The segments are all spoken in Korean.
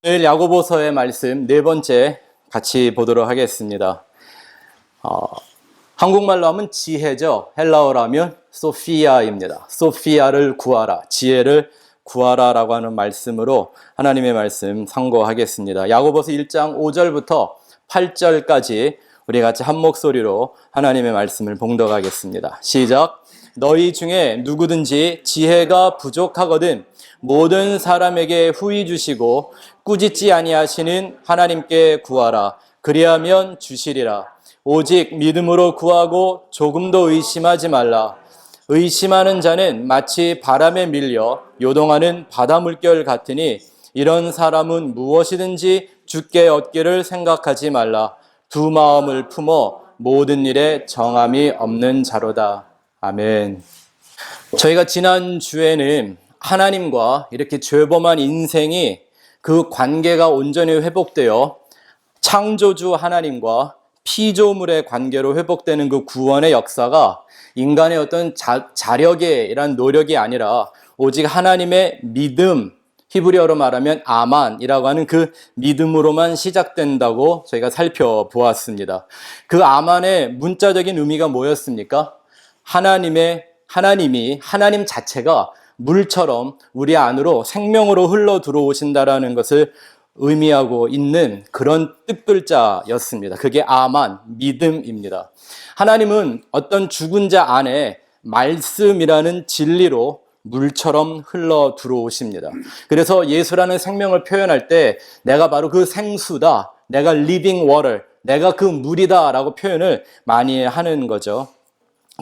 오늘 야고보서의 말씀 네 번째 같이 보도록 하겠습니다. 한국말로 하면 지혜죠. 헬라어로 하면 소피아입니다. 소피아를 구하라, 지혜를 구하라라고 하는 말씀으로 하나님의 말씀 상고하겠습니다. 야고보서 1장 5절부터 8절까지 우리 같이 한 목소리로 하나님의 말씀을 봉독하겠습니다. 시작. 너희 중에 누구든지 지혜가 부족하거든 모든 사람에게 후히 주시고 꾸짖지 아니하시는 하나님께 구하라. 그리하면 주시리라. 오직 믿음으로 구하고 조금도 의심하지 말라. 의심하는 자는 마치 바람에 밀려 요동하는 바다 물결 같으니 이런 사람은 무엇이든지 주께 얻기를 생각하지 말라. 두 마음을 품어 모든 일에 정함이 없는 자로다. 아멘. 저희가 지난 주에는 하나님과 이렇게 죄범한 인생이 그 관계가 온전히 회복되어 창조주 하나님과 피조물의 관계로 회복되는 그 구원의 역사가 인간의 어떤 자력의 이런 노력이 아니라 오직 하나님의 믿음, 히브리어로 말하면 아만이라고 하는 그 믿음으로만 시작된다고 저희가 살펴보았습니다. 그 아만의 문자적인 의미가 뭐였습니까? 하나님 자체가 물처럼 우리 안으로 생명으로 흘러 들어오신다라는 것을 의미하고 있는 그런 뜻글자였습니다. 그게 아만, 믿음입니다. 하나님은 어떤 죽은 자 안에 말씀이라는 진리로 물처럼 흘러 들어오십니다. 그래서 예수라는 생명을 표현할 때 내가 바로 그 생수다, 내가 living water, 내가 그 물이다 라고 표현을 많이 하는 거죠.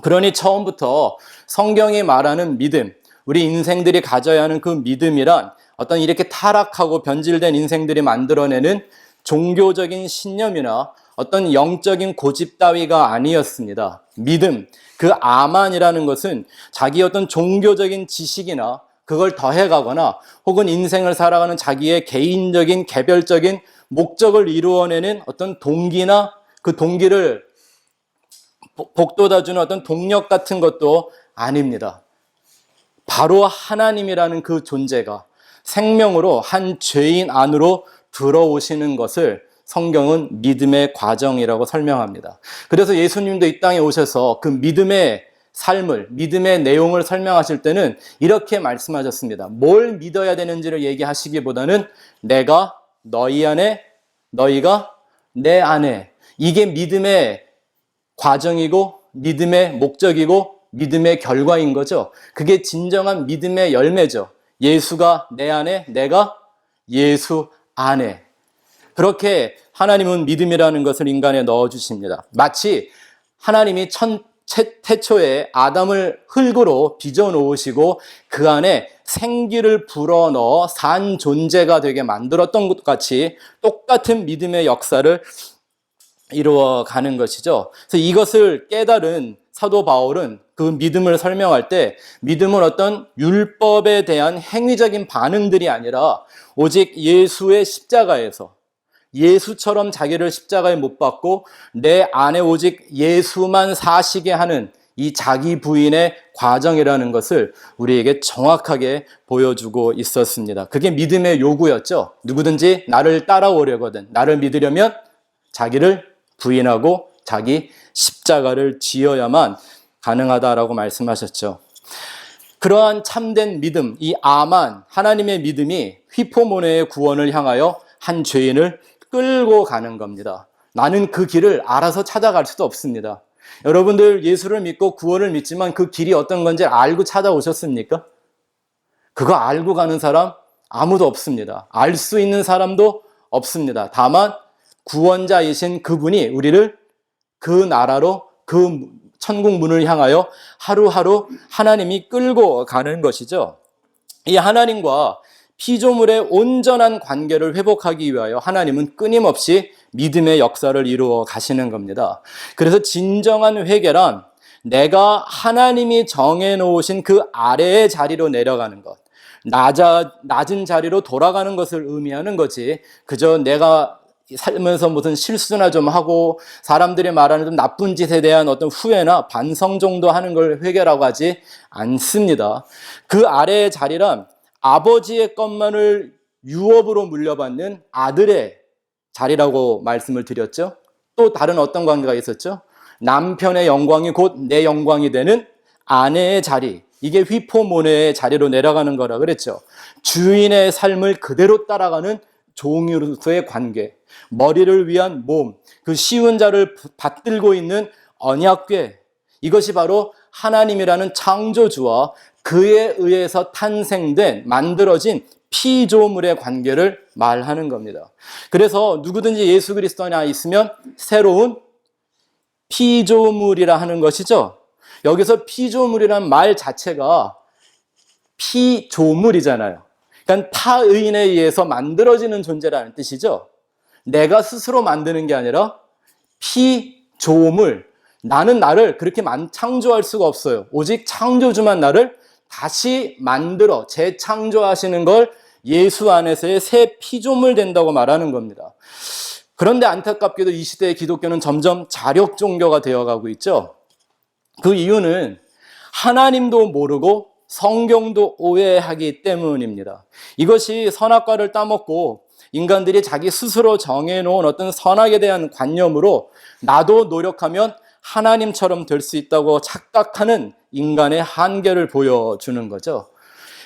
그러니 처음부터 성경이 말하는 믿음, 우리 인생들이 가져야 하는 그 믿음이란 어떤 이렇게 타락하고 변질된 인생들이 만들어내는 종교적인 신념이나 어떤 영적인 고집 따위가 아니었습니다. 믿음, 그 아만이라는 것은 자기 어떤 종교적인 지식이나 그걸 더해가거나 혹은 인생을 살아가는 자기의 개인적인 개별적인 목적을 이루어내는 어떤 동기나 그 동기를 복돋아주는 어떤 동력 같은 것도 아닙니다. 바로 하나님이라는 그 존재가 생명으로 한 죄인 안으로 들어오시는 것을 성경은 믿음의 과정이라고 설명합니다. 그래서 예수님도 이 땅에 오셔서 그 믿음의 삶을, 믿음의 내용을 설명하실 때는 이렇게 말씀하셨습니다. 뭘 믿어야 되는지를 얘기하시기보다는 내가 너희 안에, 너희가 내 안에, 이게 믿음의 과정이고 믿음의 목적이고 믿음의 결과인 거죠. 그게 진정한 믿음의 열매죠. 예수가 내 안에, 내가 예수 안에. 그렇게 하나님은 믿음이라는 것을 인간에 넣어주십니다. 마치 하나님이 태초에 아담을 흙으로 빚어놓으시고 그 안에 생기를 불어넣어 산 존재가 되게 만들었던 것 같이 똑같은 믿음의 역사를 이루어가는 것이죠. 그래서 이것을 깨달은 사도 바울은 그 믿음을 설명할 때 믿음은 어떤 율법에 대한 행위적인 반응들이 아니라 오직 예수의 십자가에서 예수처럼 자기를 십자가에 못 박고 내 안에 오직 예수만 사시게 하는 이 자기 부인의 과정이라는 것을 우리에게 정확하게 보여주고 있었습니다. 그게 믿음의 요구였죠. 누구든지 나를 따라오려거든, 나를 믿으려면 자기를 부인하고 자기 십자가를 지어야만 가능하다라고 말씀하셨죠. 그러한 참된 믿음, 이 아만, 하나님의 믿음이 휘포모네의 구원을 향하여 한 죄인을 끌고 가는 겁니다. 나는 그 길을 알아서 찾아갈 수도 없습니다. 여러분들 예수를 믿고 구원을 믿지만 그 길이 어떤 건지 알고 찾아오셨습니까? 그거 알고 가는 사람 아무도 없습니다. 알 수 있는 사람도 없습니다. 다만 구원자이신 그분이 우리를 그 나라로, 그 천국 문을 향하여 하루하루 하나님이 끌고 가는 것이죠. 이 하나님과 피조물의 온전한 관계를 회복하기 위하여 하나님은 끊임없이 믿음의 역사를 이루어 가시는 겁니다. 그래서 진정한 회개란 내가 하나님이 정해놓으신 그 아래의 자리로 내려가는 것, 낮은 자리로 돌아가는 것을 의미하는 거지, 그저 내가 살면서 무슨 실수나 좀 하고 사람들이 말하는 좀 나쁜 짓에 대한 어떤 후회나 반성 정도 하는 걸 회개라고 하지 않습니다. 그 아래의 자리란 아버지의 것만을 유업으로 물려받는 아들의 자리라고 말씀을 드렸죠. 또 다른 어떤 관계가 있었죠? 남편의 영광이 곧 내 영광이 되는 아내의 자리, 이게 휘포모네의 자리로 내려가는 거라 그랬죠. 주인의 삶을 그대로 따라가는 종으로서의 관계, 머리를 위한 몸, 그 쉬운 자를 받들고 있는 언약궤, 이것이 바로 하나님이라는 창조주와 그에 의해서 탄생된, 만들어진 피조물의 관계를 말하는 겁니다. 그래서 누구든지 예수 그리스도 안에 있으면 새로운 피조물이라 하는 것이죠. 여기서 피조물이란 말 자체가 피조물이잖아요. 그러니까 타의인에 의해서 만들어지는 존재라는 뜻이죠. 내가 스스로 만드는 게 아니라 피조물, 나는 나를 그렇게 창조할 수가 없어요. 오직 창조주만 나를 다시 만들어 재창조하시는 걸 예수 안에서의 새 피조물 된다고 말하는 겁니다. 그런데 안타깝게도 이 시대의 기독교는 점점 자력 종교가 되어가고 있죠. 그 이유는 하나님도 모르고 성경도 오해하기 때문입니다. 이것이 선악과를 따먹고 인간들이 자기 스스로 정해놓은 어떤 선악에 대한 관념으로 나도 노력하면 하나님처럼 될 수 있다고 착각하는 인간의 한계를 보여주는 거죠.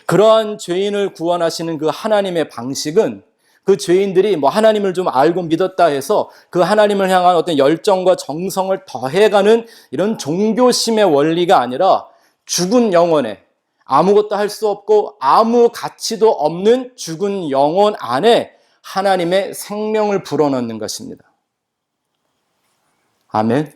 그러한 죄인을 구원하시는 그 하나님의 방식은 그 죄인들이 하나님을 좀 알고 믿었다 해서 그 하나님을 향한 어떤 열정과 정성을 더해가는 이런 종교심의 원리가 아니라 죽은 영혼에 아무것도 할 수 없고 아무 가치도 없는 죽은 영혼 안에 하나님의 생명을 불어넣는 것입니다. 아멘.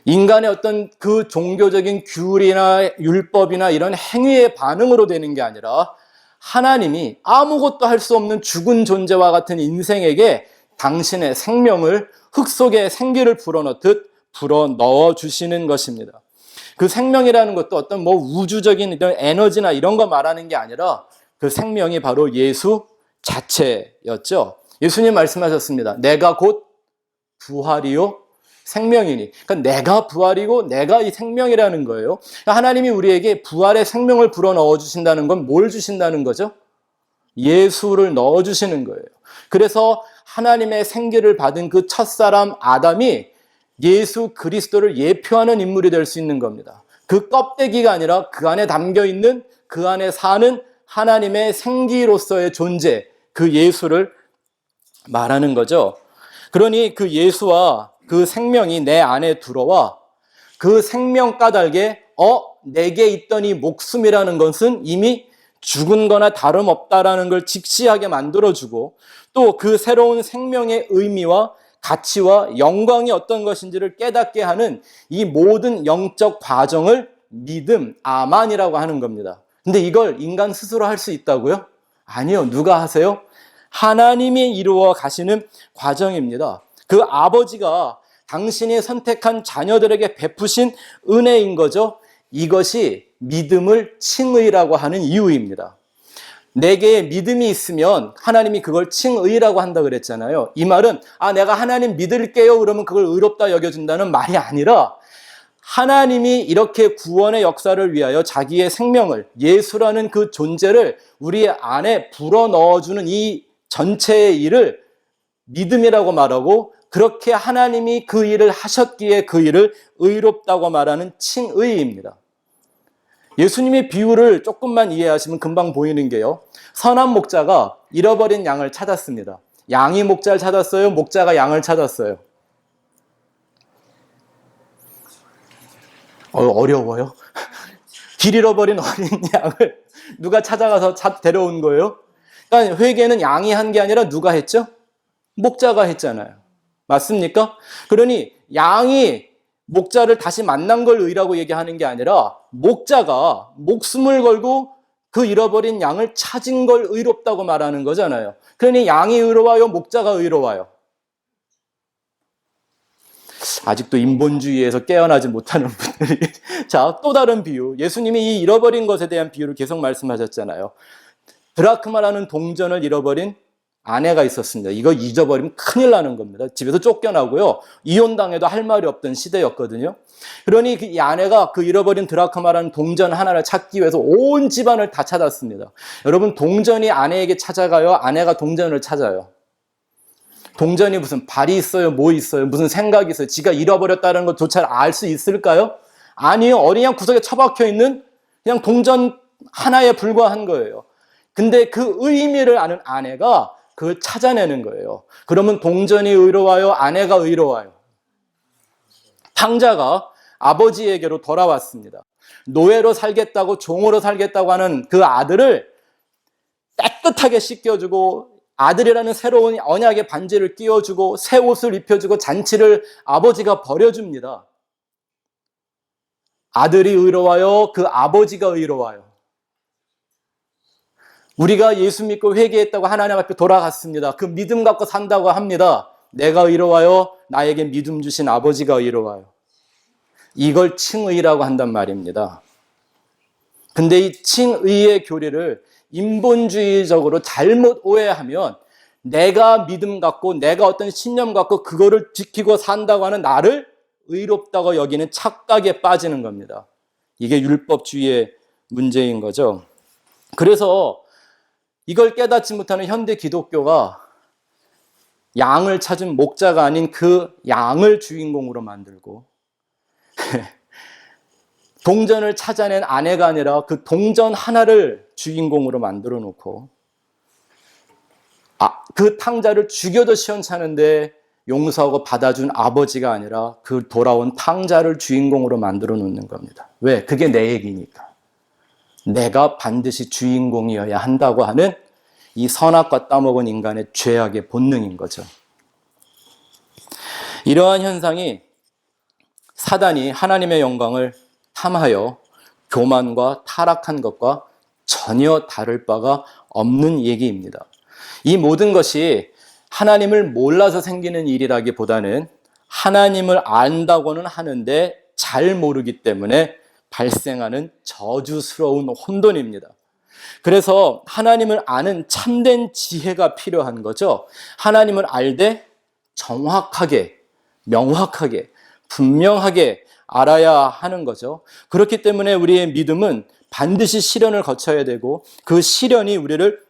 인간의 어떤 그 종교적인 규율이나 율법이나 이런 행위의 반응으로 되는 게 아니라 하나님이 아무것도 할 수 없는 죽은 존재와 같은 인생에게 당신의 생명을 흙 속에 생기를 불어넣듯 불어넣어 주시는 것입니다. 그 생명이라는 것도 어떤 우주적인 이런 에너지나 이런 거 말하는 게 아니라 그 생명이 바로 예수 자체였죠. 예수님 말씀하셨습니다. 내가 곧 부활이요 생명이니. 그러니까 내가 부활이고 내가 이 생명이라는 거예요. 하나님이 우리에게 부활의 생명을 불어넣어 주신다는 건 뭘 주신다는 거죠? 예수를 넣어 주시는 거예요. 그래서 하나님의 생기를 받은 그 첫사람 아담이 예수 그리스도를 예표하는 인물이 될 수 있는 겁니다. 그 껍데기가 아니라 그 안에 담겨 있는, 그 안에 사는 하나님의 생기로서의 존재, 그 예수를 말하는 거죠. 그러니 그 예수와 그 생명이 내 안에 들어와 그 생명 까닭에 내게 있던 이 목숨이라는 것은 이미 죽은 거나 다름없다라는 걸 직시하게 만들어주고 또 그 새로운 생명의 의미와 가치와 영광이 어떤 것인지를 깨닫게 하는 이 모든 영적 과정을 믿음, 아만이라고 하는 겁니다. 근데 이걸 인간 스스로 할 수 있다고요? 아니요. 누가 하세요? 하나님이 이루어 가시는 과정입니다. 그 아버지가 당신이 선택한 자녀들에게 베푸신 은혜인 거죠. 이것이 믿음을 칭의라고 하는 이유입니다. 내게 믿음이 있으면 하나님이 그걸 칭의라고 한다 그랬잖아요. 이 말은 내가 하나님 믿을게요 그러면 그걸 의롭다 여겨준다는 말이 아니라 하나님이 이렇게 구원의 역사를 위하여 자기의 생명을, 예수라는 그 존재를 우리 안에 불어넣어주는 이 전체의 일을 믿음이라고 말하고 그렇게 하나님이 그 일을 하셨기에 그 일을 의롭다고 말하는 칭의입니다. 예수님의 비유를 조금만 이해하시면 금방 보이는 게요. 선한 목자가 잃어버린 양을 찾았습니다. 양이 목자를 찾았어요? 목자가 양을 찾았어요? 어려워요. 길 잃어버린 어린 양을 누가 찾아가서 데려온 거예요? 그러니까 회개는 양이 한 게 아니라 누가 했죠? 목자가 했잖아요. 맞습니까? 그러니 양이 목자를 다시 만난 걸 의라고 얘기하는 게 아니라 목자가 목숨을 걸고 그 잃어버린 양을 찾은 걸 의롭다고 말하는 거잖아요. 그러니 양이 의로워요? 목자가 의로워요? 아직도 인본주의에서 깨어나지 못하는 분들이. 자, 또 다른 비유. 예수님이 이 잃어버린 것에 대한 비유를 계속 말씀하셨잖아요. 드라크마라는 동전을 잃어버린 아내가 있었습니다. 이거 잊어버리면 큰일 나는 겁니다. 집에서 쫓겨나고요. 이혼당해도 할 말이 없던 시대였거든요. 그러니 이 아내가 그 잃어버린 드라크마라는 동전 하나를 찾기 위해서 온 집안을 다 찾았습니다. 여러분, 동전이 아내에게 찾아가요? 아내가 동전을 찾아요? 동전이 무슨 발이 있어요? 뭐 있어요? 무슨 생각이 있어요? 지가 잃어버렸다는 것조차 알 수 있을까요? 아니요. 어린양 구석에 처박혀 있는 그냥 동전 하나에 불과한 거예요. 근데 그 의미를 아는 아내가 그걸 찾아내는 거예요. 그러면 동전이 의로와요? 아내가 의로와요? 탕자가 아버지에게로 돌아왔습니다. 노예로 살겠다고, 종으로 살겠다고 하는 그 아들을 깨끗하게 씻겨주고, 아들이라는 새로운 언약의 반지를 끼워주고, 새 옷을 입혀주고, 잔치를 아버지가 벌여줍니다. 아들이 의로와요? 그 아버지가 의로와요? 우리가 예수 믿고 회개했다고 하나님 앞에 돌아갔습니다. 그 믿음 갖고 산다고 합니다. 내가 의로와요? 나에게 믿음 주신 아버지가 의로와요? 이걸 칭의라고 한단 말입니다. 근데 이 칭의의 교리를 인본주의적으로 잘못 오해하면 내가 믿음 갖고 내가 어떤 신념 갖고 그거를 지키고 산다고 하는 나를 의롭다고 여기는 착각에 빠지는 겁니다. 이게 율법주의의 문제인 거죠. 그래서 이걸 깨닫지 못하는 현대 기독교가 양을 찾은 목자가 아닌 그 양을 주인공으로 만들고 동전을 찾아낸 아내가 아니라 그 동전 하나를 주인공으로 만들어 놓고 그 탕자를 죽여도 시원찮은데 용서하고 받아준 아버지가 아니라 그 돌아온 탕자를 주인공으로 만들어 놓는 겁니다. 왜? 그게 내 얘기니까. 내가 반드시 주인공이어야 한다고 하는 이 선악과 따먹은 인간의 죄악의 본능인 거죠. 이러한 현상이 사단이 하나님의 영광을 탐하여 교만과 타락한 것과 전혀 다를 바가 없는 얘기입니다. 이 모든 것이 하나님을 몰라서 생기는 일이라기보다는 하나님을 안다고는 하는데 잘 모르기 때문에 발생하는 저주스러운 혼돈입니다. 그래서 하나님을 아는 참된 지혜가 필요한 거죠. 하나님을 알되 정확하게, 명확하게, 분명하게 알아야 하는 거죠. 그렇기 때문에 우리의 믿음은 반드시 시련을 거쳐야 되고 그 시련이 우리를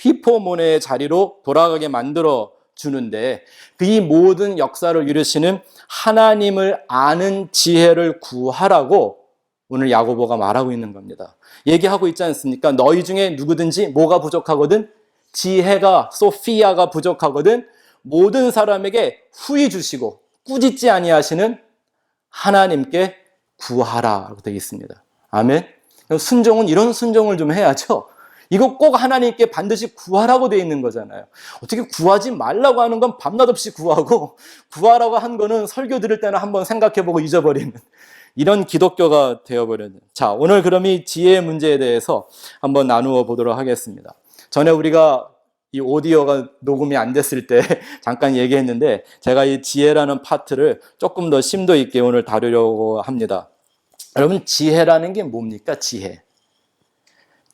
휘포모네의 자리로 돌아가게 만들어 주는데 이 모든 역사를 이루시는 하나님을 아는 지혜를 구하라고 오늘 야고보가 말하고 있는 겁니다. 얘기하고 있지 않습니까? 너희 중에 누구든지 뭐가 부족하거든? 지혜가, 소피아가 부족하거든? 모든 사람에게 후히 주시고 꾸짖지 아니하시는 하나님께 구하라라고 되어 있습니다. 아멘. 순종은 이런 순종을 좀 해야죠. 이거 꼭 하나님께 반드시 구하라고 되어 있는 거잖아요. 어떻게 구하지 말라고 하는 건 밤낮 없이 구하고 구하라고 한 거는 설교 들을 때는 한번 생각해보고 잊어버리는 이런 기독교가 되어버렸네요. 자, 오늘 그럼 이 지혜의 문제에 대해서 한번 나누어 보도록 하겠습니다. 전에 우리가 이 오디오가 녹음이 안 됐을 때 잠깐 얘기했는데 제가 이 지혜라는 파트를 조금 더 심도 있게 오늘 다루려고 합니다. 여러분, 지혜라는 게 뭡니까? 지혜.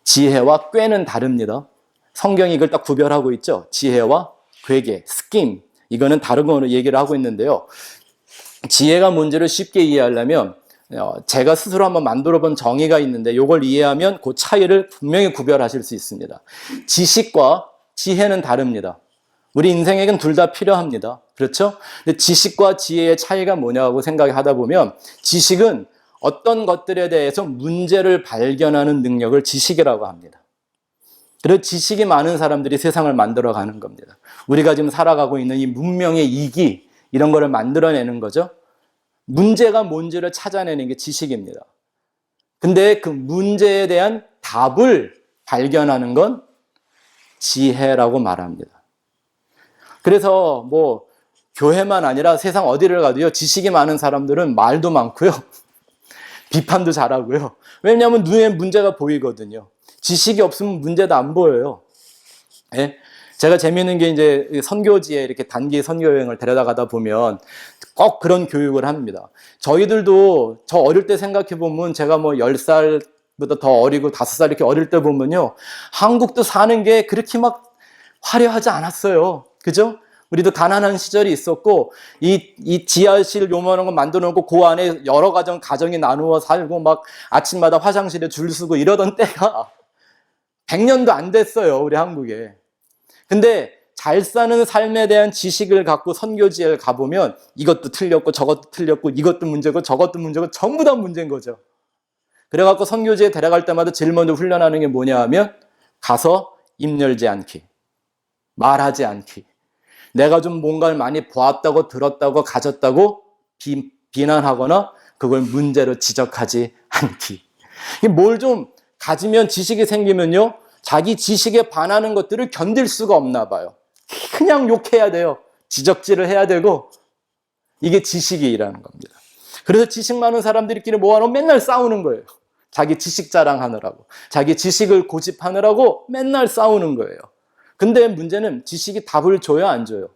지혜와 꾀는 다릅니다. 성경이 이걸 딱 구별하고 있죠. 지혜와 괴계, 스킴. 이거는 다른 거로 얘기를 하고 있는데요. 지혜가 뭔지를 쉽게 이해하려면 제가 스스로 한번 만들어 본 정의가 있는데 이걸 이해하면 그 차이를 분명히 구별하실 수 있습니다. 지식과 지혜는 다릅니다. 우리 인생에겐 둘 다 필요합니다. 그렇죠? 근데 지식과 지혜의 차이가 뭐냐고 생각하다 보면 지식은 어떤 것들에 대해서 문제를 발견하는 능력을 지식이라고 합니다. 그래서 지식이 많은 사람들이 세상을 만들어가는 겁니다. 우리가 지금 살아가고 있는 이 문명의 이기 이런 거를 만들어내는 거죠. 문제가 뭔지를 찾아내는 게 지식입니다. 근데 그 문제에 대한 답을 발견하는 건 지혜라고 말합니다. 그래서 뭐 교회만 아니라 세상 어디를 가도요, 지식이 많은 사람들은 말도 많고요. 비판도 잘하고요. 왜냐하면 눈에 문제가 보이거든요. 지식이 없으면 문제도 안 보여요. 예? 제가 재미있는 게 이제 선교지에 이렇게 단기 선교여행을 데려다 가다 보면 꼭 그런 교육을 합니다. 저희들도 저 어릴 때 생각해 보면 제가 뭐 10살보다 더 어리고 5살 이렇게 어릴 때 보면요. 한국도 사는 게 그렇게 막 화려하지 않았어요. 그죠? 우리도 가난한 시절이 있었고, 이 지하실 요만한 거 만들어 놓고 그 안에 여러 가정이 나누어 살고 막 아침마다 화장실에 줄 서고 이러던 때가 100년도 안 됐어요, 우리 한국에. 근데 잘 사는 삶에 대한 지식을 갖고 선교지에 가보면 이것도 틀렸고 저것도 틀렸고 이것도 문제고 저것도 문제고 전부 다 문제인 거죠. 그래갖고 선교지에 데려갈 때마다 제일 먼저 훈련하는 게 뭐냐 하면 가서 입 열지 않기, 말하지 않기, 내가 좀 뭔가를 많이 보았다고 들었다고 가졌다고 비난하거나 그걸 문제로 지적하지 않기. 뭘 좀 가지면 지식이 생기면요, 자기 지식에 반하는 것들을 견딜 수가 없나 봐요. 그냥 욕해야 돼요. 지적질을 해야 되고, 이게 지식이라는 겁니다. 그래서 지식 많은 사람들끼리 모아놓으면 맨날 싸우는 거예요. 자기 지식 자랑하느라고, 자기 지식을 고집하느라고 맨날 싸우는 거예요. 근데 문제는 지식이 답을 줘요, 안 줘요?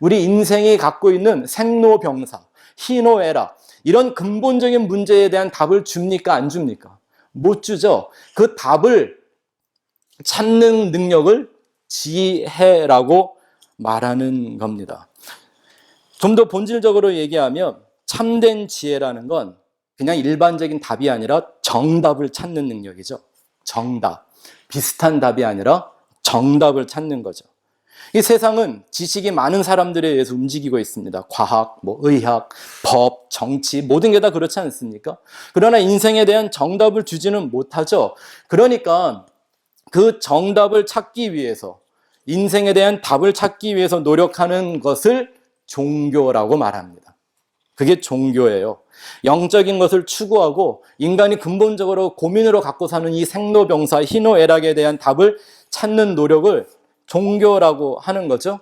우리 인생이 갖고 있는 생로병사, 희노애락, 이런 근본적인 문제에 대한 답을 줍니까, 안 줍니까? 못 주죠. 그 답을 찾는 능력을 지혜라고 말하는 겁니다. 좀 더 본질적으로 얘기하면 참된 지혜라는 건 그냥 일반적인 답이 아니라 정답을 찾는 능력이죠. 정답. 비슷한 답이 아니라 정답을 찾는 거죠. 이 세상은 지식이 많은 사람들에 의해서 움직이고 있습니다. 과학, 의학, 법, 정치, 모든 게 다 그렇지 않습니까? 그러나 인생에 대한 정답을 주지는 못하죠. 그러니까 그 정답을 찾기 위해서, 인생에 대한 답을 찾기 위해서 노력하는 것을 종교라고 말합니다. 그게 종교예요. 영적인 것을 추구하고 인간이 근본적으로 고민으로 갖고 사는 이 생로병사, 희노애락에 대한 답을 찾는 노력을 종교라고 하는 거죠.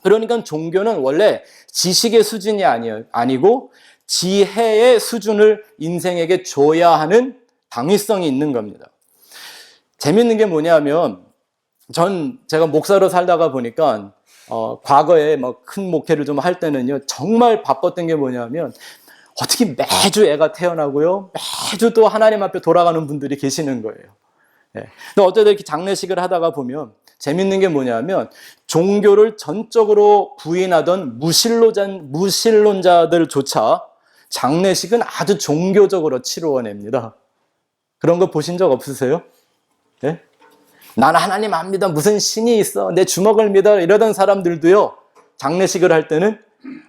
그러니까 종교는 원래 지식의 수준이 아니고 지혜의 수준을 인생에게 줘야 하는 당위성이 있는 겁니다. 재밌는 게 뭐냐면, 제가 목사로 살다가 보니까 과거에 큰 목회를 좀 할 때는요, 정말 바빴던 게 뭐냐면, 어떻게 매주 애가 태어나고요, 매주 또 하나님 앞에 돌아가는 분들이 계시는 거예요. 예. 근데 어쩌다 이렇게 장례식을 하다가 보면 재밌는 게 뭐냐면, 종교를 전적으로 부인하던 무신론자들조차 장례식은 아주 종교적으로 치루어냅니다. 그런 거 보신 적 없으세요? 예? 나는 하나님 안 믿어, 무슨 신이 있어, 내 주먹을 믿어, 이러던 사람들도요, 장례식을 할 때는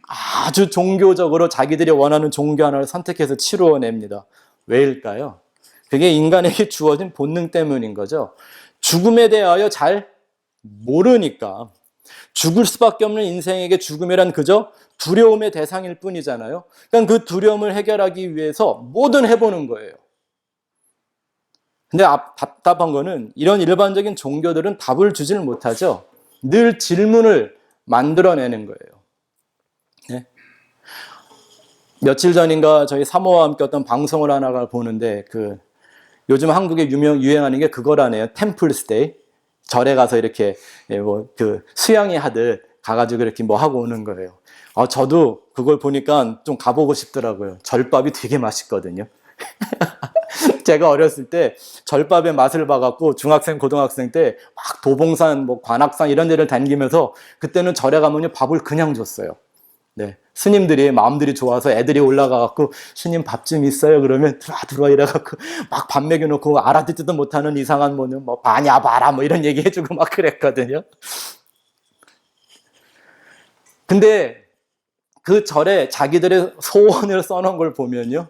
아주 종교적으로 자기들이 원하는 종교 하나를 선택해서 치루어냅니다. 왜일까요? 그게 인간에게 주어진 본능 때문인 거죠. 죽음에 대하여 잘 모르니까. 죽을 수밖에 없는 인생에게 죽음이란 그저 두려움의 대상일 뿐이잖아요. 그러니까 그 두려움을 해결하기 위해서 뭐든 해보는 거예요. 근데 답답한 거는 이런 일반적인 종교들은 답을 주지를 못하죠. 늘 질문을 만들어내는 거예요. 네? 며칠 전인가 저희 사모와 함께 어떤 방송을 하나가 보는데, 요즘 한국에 유행하는 게 그거라네요. 템플스테이. 절에 가서 이렇게 수양이 하듯 가가지고 이렇게 하고 오는 거예요. 저도 그걸 보니까 좀 가보고 싶더라고요. 절밥이 되게 맛있거든요. 제가 어렸을 때 절밥의 맛을 봐갖고 중학생, 고등학생 때 막 도봉산, 관악산 이런 데를 다니면서, 그때는 절에 가면 밥을 그냥 줬어요. 네. 스님들이 마음들이 좋아서 애들이 올라가갖고 스님 밥 좀 있어요? 그러면 들어와 이래갖고 막 밥 먹여놓고 알아듣지도 못하는 이상한 바냐 봐라 이런 얘기 해주고 막 그랬거든요. 근데 그 절에 자기들의 소원을 써놓은 걸 보면요,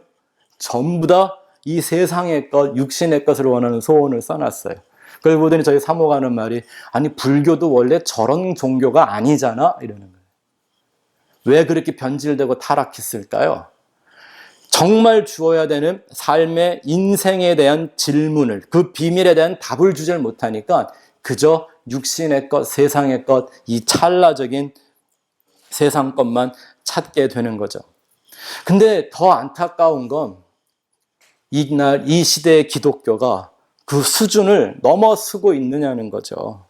전부 다 이 세상의 것, 육신의 것을 원하는 소원을 써놨어요. 그걸 보더니 저희 사모가 하는 말이, 아니 불교도 원래 저런 종교가 아니잖아, 이러는 거예요. 왜 그렇게 변질되고 타락했을까요? 정말 주어야 되는 삶의 인생에 대한 질문을, 그 비밀에 대한 답을 주질 못하니까 그저 육신의 것, 세상의 것, 이 찰나적인 세상 것만 찾게 되는 거죠. 근데 더 안타까운 건 이 시대의 기독교가 그 수준을 넘어서고 있느냐는 거죠.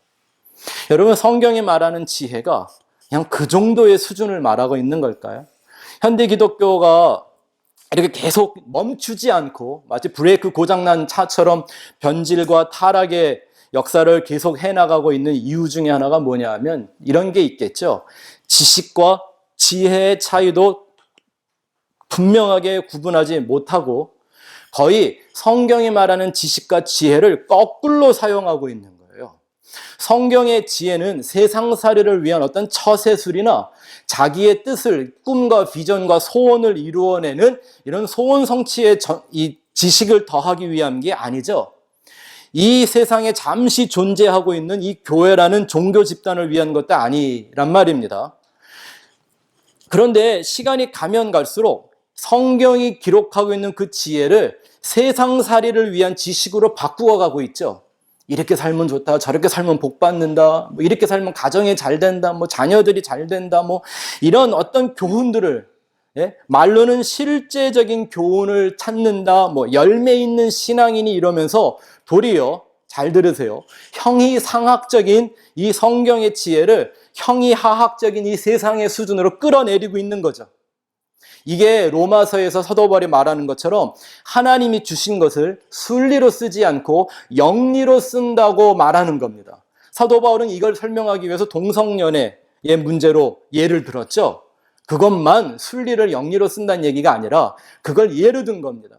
여러분, 성경이 말하는 지혜가 그냥 그 정도의 수준을 말하고 있는 걸까요? 현대 기독교가 이렇게 계속 멈추지 않고 마치 브레이크 고장난 차처럼 변질과 타락의 역사를 계속 해나가고 있는 이유 중에 하나가 뭐냐 하면 이런 게 있겠죠. 지식과 지혜의 차이도 분명하게 구분하지 못하고 거의 성경이 말하는 지식과 지혜를 거꾸로 사용하고 있는 거예요. 성경의 지혜는 세상살이를 위한 어떤 처세술이나 자기의 뜻을, 꿈과 비전과 소원을 이루어내는 이런 소원 성취의 이 지식을 더하기 위한 게 아니죠. 이 세상에 잠시 존재하고 있는 이 교회라는 종교 집단을 위한 것도 아니란 말입니다. 그런데 시간이 가면 갈수록 성경이 기록하고 있는 그 지혜를 세상살이를 위한 지식으로 바꾸어 가고 있죠. 이렇게 살면 좋다, 저렇게 살면 복 받는다, 뭐 이렇게 살면 가정이 잘 된다, 뭐 자녀들이 잘 된다, 뭐 이런 어떤 교훈들을, 말로는 실제적인 교훈을 찾는다, 뭐 열매 있는 신앙인이 이러면서 도리어, 잘 들으세요, 형이상학적인 이 성경의 지혜를 형이하학적인 이 세상의 수준으로 끌어내리고 있는 거죠. 이게 로마서에서 사도 바울이 말하는 것처럼 하나님이 주신 것을 순리로 쓰지 않고 영리로 쓴다고 말하는 겁니다. 사도 바울은 이걸 설명하기 위해서 동성연애의 문제로 예를 들었죠. 그것만 순리를 영리로 쓴다는 얘기가 아니라 그걸 예로 든 겁니다.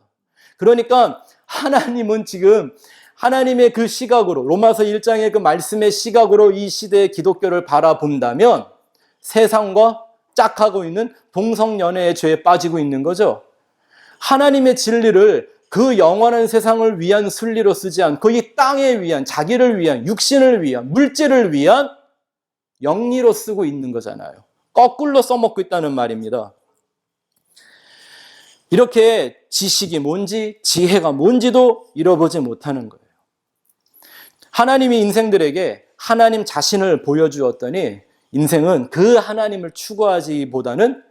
그러니까 하나님은 지금 하나님의 그 시각으로, 로마서 1장의 그 말씀의 시각으로 이 시대의 기독교를 바라본다면 세상과 짝하고 있는 동성연애의 죄에 빠지고 있는 거죠. 하나님의 진리를 그 영원한 세상을 위한 순리로 쓰지 않고 이 땅에 위한, 자기를 위한, 육신을 위한, 물질을 위한 영리로 쓰고 있는 거잖아요. 거꾸로 써먹고 있다는 말입니다. 이렇게 지식이 뭔지, 지혜가 뭔지도 잃어보지 못하는 거예요. 하나님이 인생들에게 하나님 자신을 보여주었더니 인생은 그 하나님을 추구하기보다는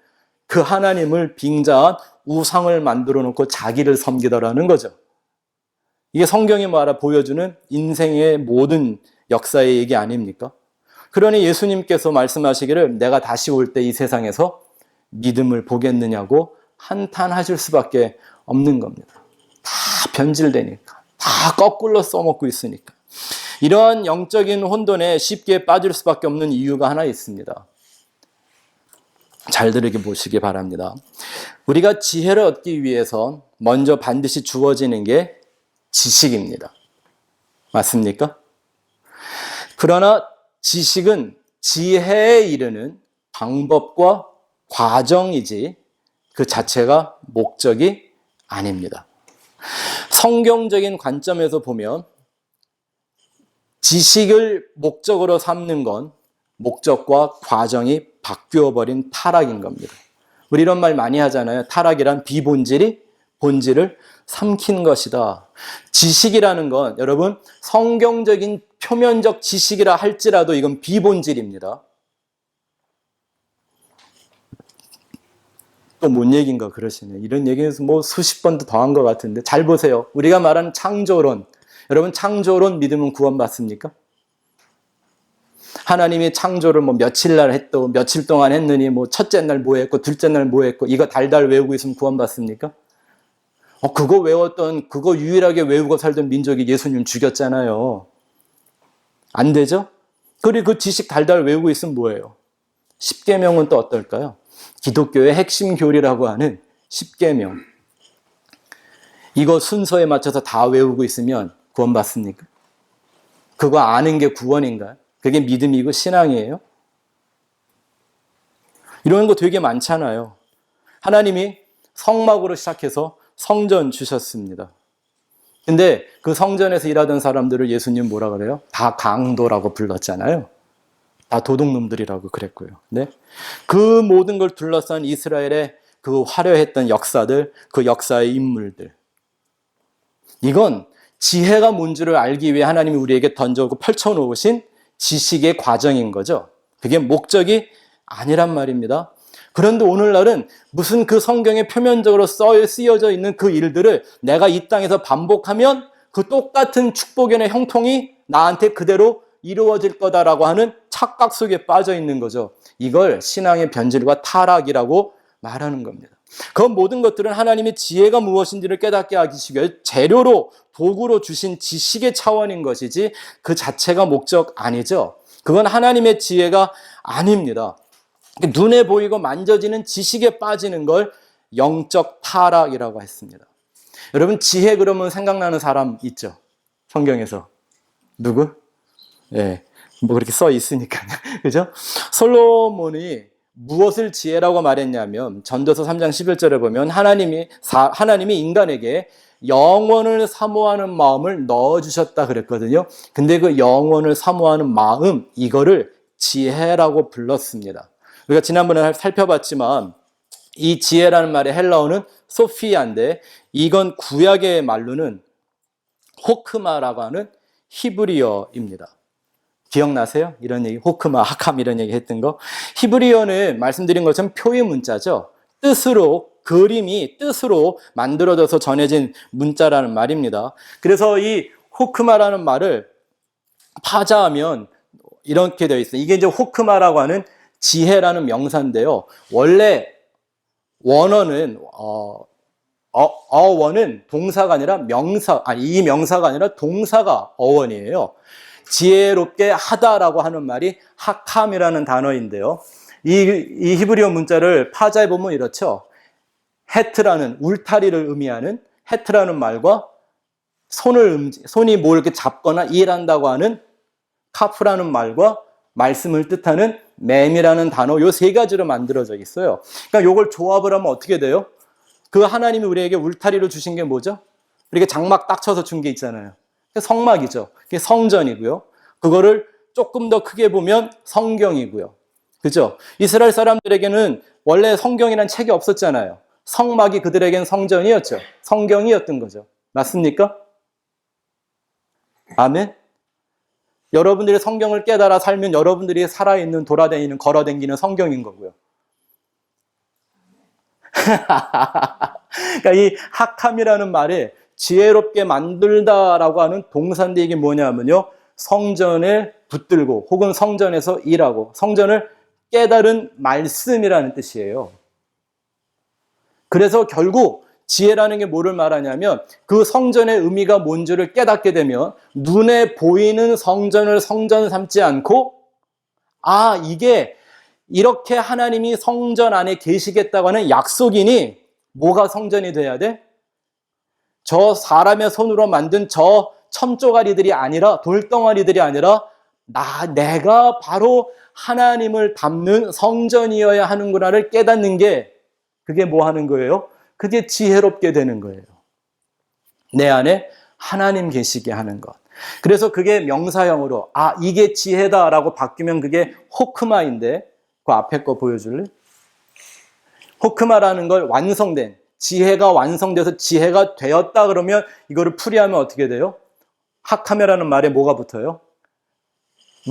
그 하나님을 빙자한 우상을 만들어 놓고 자기를 섬기더라는 거죠. 이게 성경이 말하 보여주는 인생의 모든 역사의 얘기 아닙니까? 그러니 예수님께서 말씀하시기를 내가 다시 올 때 이 세상에서 믿음을 보겠느냐고 한탄하실 수밖에 없는 겁니다. 다 변질되니까, 다 거꾸로 써먹고 있으니까. 이러한 영적인 혼돈에 쉽게 빠질 수밖에 없는 이유가 하나 있습니다. 잘 들으게 보시기 바랍니다. 우리가 지혜를 얻기 위해서 먼저 반드시 주어지는 게 지식입니다. 맞습니까? 그러나 지식은 지혜에 이르는 방법과 과정이지 그 자체가 목적이 아닙니다. 성경적인 관점에서 보면 지식을 목적으로 삼는 건 목적과 과정이 바뀌어버린 타락인 겁니다. 우리 이런 말 많이 하잖아요. 타락이란 비본질이 본질을 삼킨 것이다. 지식이라는 건 여러분 성경적인 표면적 지식이라 할지라도 이건 비본질입니다. 또 뭔 얘기인가 그러시네. 이런 얘기는 뭐 수십 번도 더 한 것 같은데 잘 보세요. 우리가 말하는 창조론. 여러분 창조론 믿으면 구원받습니까? 하나님이 창조를 뭐 며칠 날 했고 며칠 동안 했느니 뭐 첫째 날 뭐 했고 둘째 날 뭐 했고 이거 달달 외우고 있으면 구원받습니까? 그거 유일하게 외우고 살던 민족이 예수님 죽였잖아요. 안 되죠? 그리고 그 지식 달달 외우고 있으면 뭐예요? 십계명은 또 어떨까요? 기독교의 핵심 교리라고 하는 십계명. 이거 순서에 맞춰서 다 외우고 있으면 구원받습니까? 그거 아는 게 구원인가요? 그게 믿음이고 신앙이에요? 이런 거 되게 많잖아요. 하나님이 성막으로 시작해서 성전 주셨습니다. 근데 그 성전에서 일하던 사람들을 예수님 뭐라 그래요? 다 강도라고 불렀잖아요. 다 도둑놈들이라고 그랬고요. 네? 그 모든 걸 둘러싼 이스라엘의 그 화려했던 역사들, 그 역사의 인물들. 이건 지혜가 뭔지를 알기 위해 하나님이 우리에게 던져오고 펼쳐놓으신 지식의 과정인 거죠. 그게 목적이 아니란 말입니다. 그런데 오늘날은 무슨 그 성경에 표면적으로 쓰여져 있는 그 일들을 내가 이 땅에서 반복하면 그 똑같은 축복의 형통이 나한테 그대로 이루어질 거다라고 하는 착각 속에 빠져 있는 거죠. 이걸 신앙의 변질과 타락이라고 말하는 겁니다. 그 모든 것들은 하나님의 지혜가 무엇인지를 깨닫게 하기 위해 재료로, 도구로 주신 지식의 차원인 것이지 그 자체가 목적 아니죠. 그건 하나님의 지혜가 아닙니다. 눈에 보이고 만져지는 지식에 빠지는 걸 영적 타락이라고 했습니다. 여러분, 지혜 그러면 생각나는 사람 있죠? 성경에서. 누구? 예, 뭐 그렇게 써 있으니까요. 그죠? 솔로몬이 무엇을 지혜라고 말했냐면, 전도서 3장 11절에 보면 하나님이 인간에게 영원을 사모하는 마음을 넣어주셨다 그랬거든요. 근데 그 영원을 사모하는 마음, 이거를 지혜라고 불렀습니다. 우리가 지난번에 살펴봤지만 이 지혜라는 말의 헬라어는 소피아인데, 이건 구약의 말로는 호크마라고 하는 히브리어입니다. 기억나세요? 이런 얘기, 호크마, 하캄 이런 얘기 했던 거. 히브리어는 말씀드린 것처럼 표의 문자죠. 그림이 뜻으로 만들어져서 전해진 문자라는 말입니다. 그래서 이 호크마라는 말을 파자하면 이렇게 되어 있어요. 이게 이제 호크마라고 하는 지혜라는 명사인데요. 원래 원어는 어원은 동사가 아니라 이 명사가 아니라 동사가 어원이에요. 지혜롭게 하다라고 하는 말이 하캄이라는 단어인데요. 이 히브리어 문자를 파자해 보면 이렇죠. 헤트라는, 울타리를 의미하는 헤트라는 말과 손이 뭘 이렇게 잡거나 일한다고 하는 카프라는 말과 말씀을 뜻하는 맴이라는 단어, 요 세 가지로 만들어져 있어요. 그러니까 요걸 조합을 하면 어떻게 돼요? 그 하나님이 우리에게 울타리로 주신 게 뭐죠? 우리가 장막 딱 쳐서 준 게 있잖아요. 성막이죠. 그게 성전이고요. 그거를 조금 더 크게 보면 성경이고요. 그죠? 이스라엘 사람들에게는 원래 성경이란 책이 없었잖아요. 성막이 그들에겐 성전이었죠. 성경이었던 거죠. 맞습니까? 아멘? 여러분들이 성경을 깨달아 살면 여러분들이 살아있는, 돌아다니는, 걸어다니는 성경인 거고요. 그러니까 이 하캄이라는 말에 지혜롭게 만들다라고 하는 동사인데, 이게 뭐냐면요, 성전을 붙들고 혹은 성전에서 일하고 성전을 깨달은 말씀이라는 뜻이에요. 그래서 결국 지혜라는 게 뭐를 말하냐면, 그 성전의 의미가 뭔지를 깨닫게 되면 눈에 보이는 성전을 성전 삼지 않고, 이게 이렇게 하나님이 성전 안에 계시겠다고 하는 약속이니 뭐가 성전이 돼야 돼? 저 사람의 손으로 만든 저 첨조가리들이 아니라, 돌덩어리들이 아니라 내가 바로 하나님을 담는 성전이어야 하는구나를 깨닫는 게, 그게 뭐 하는 거예요? 그게 지혜롭게 되는 거예요. 내 안에 하나님 계시게 하는 것. 그래서 그게 명사형으로 이게 지혜다라고 바뀌면 그게 호크마인데, 그 앞에 거 보여줄래? 호크마라는 걸 완성된, 지혜가 완성돼서 지혜가 되었다 그러면 이거를 풀이하면 어떻게 돼요? 하카메라는 말에 뭐가 붙어요?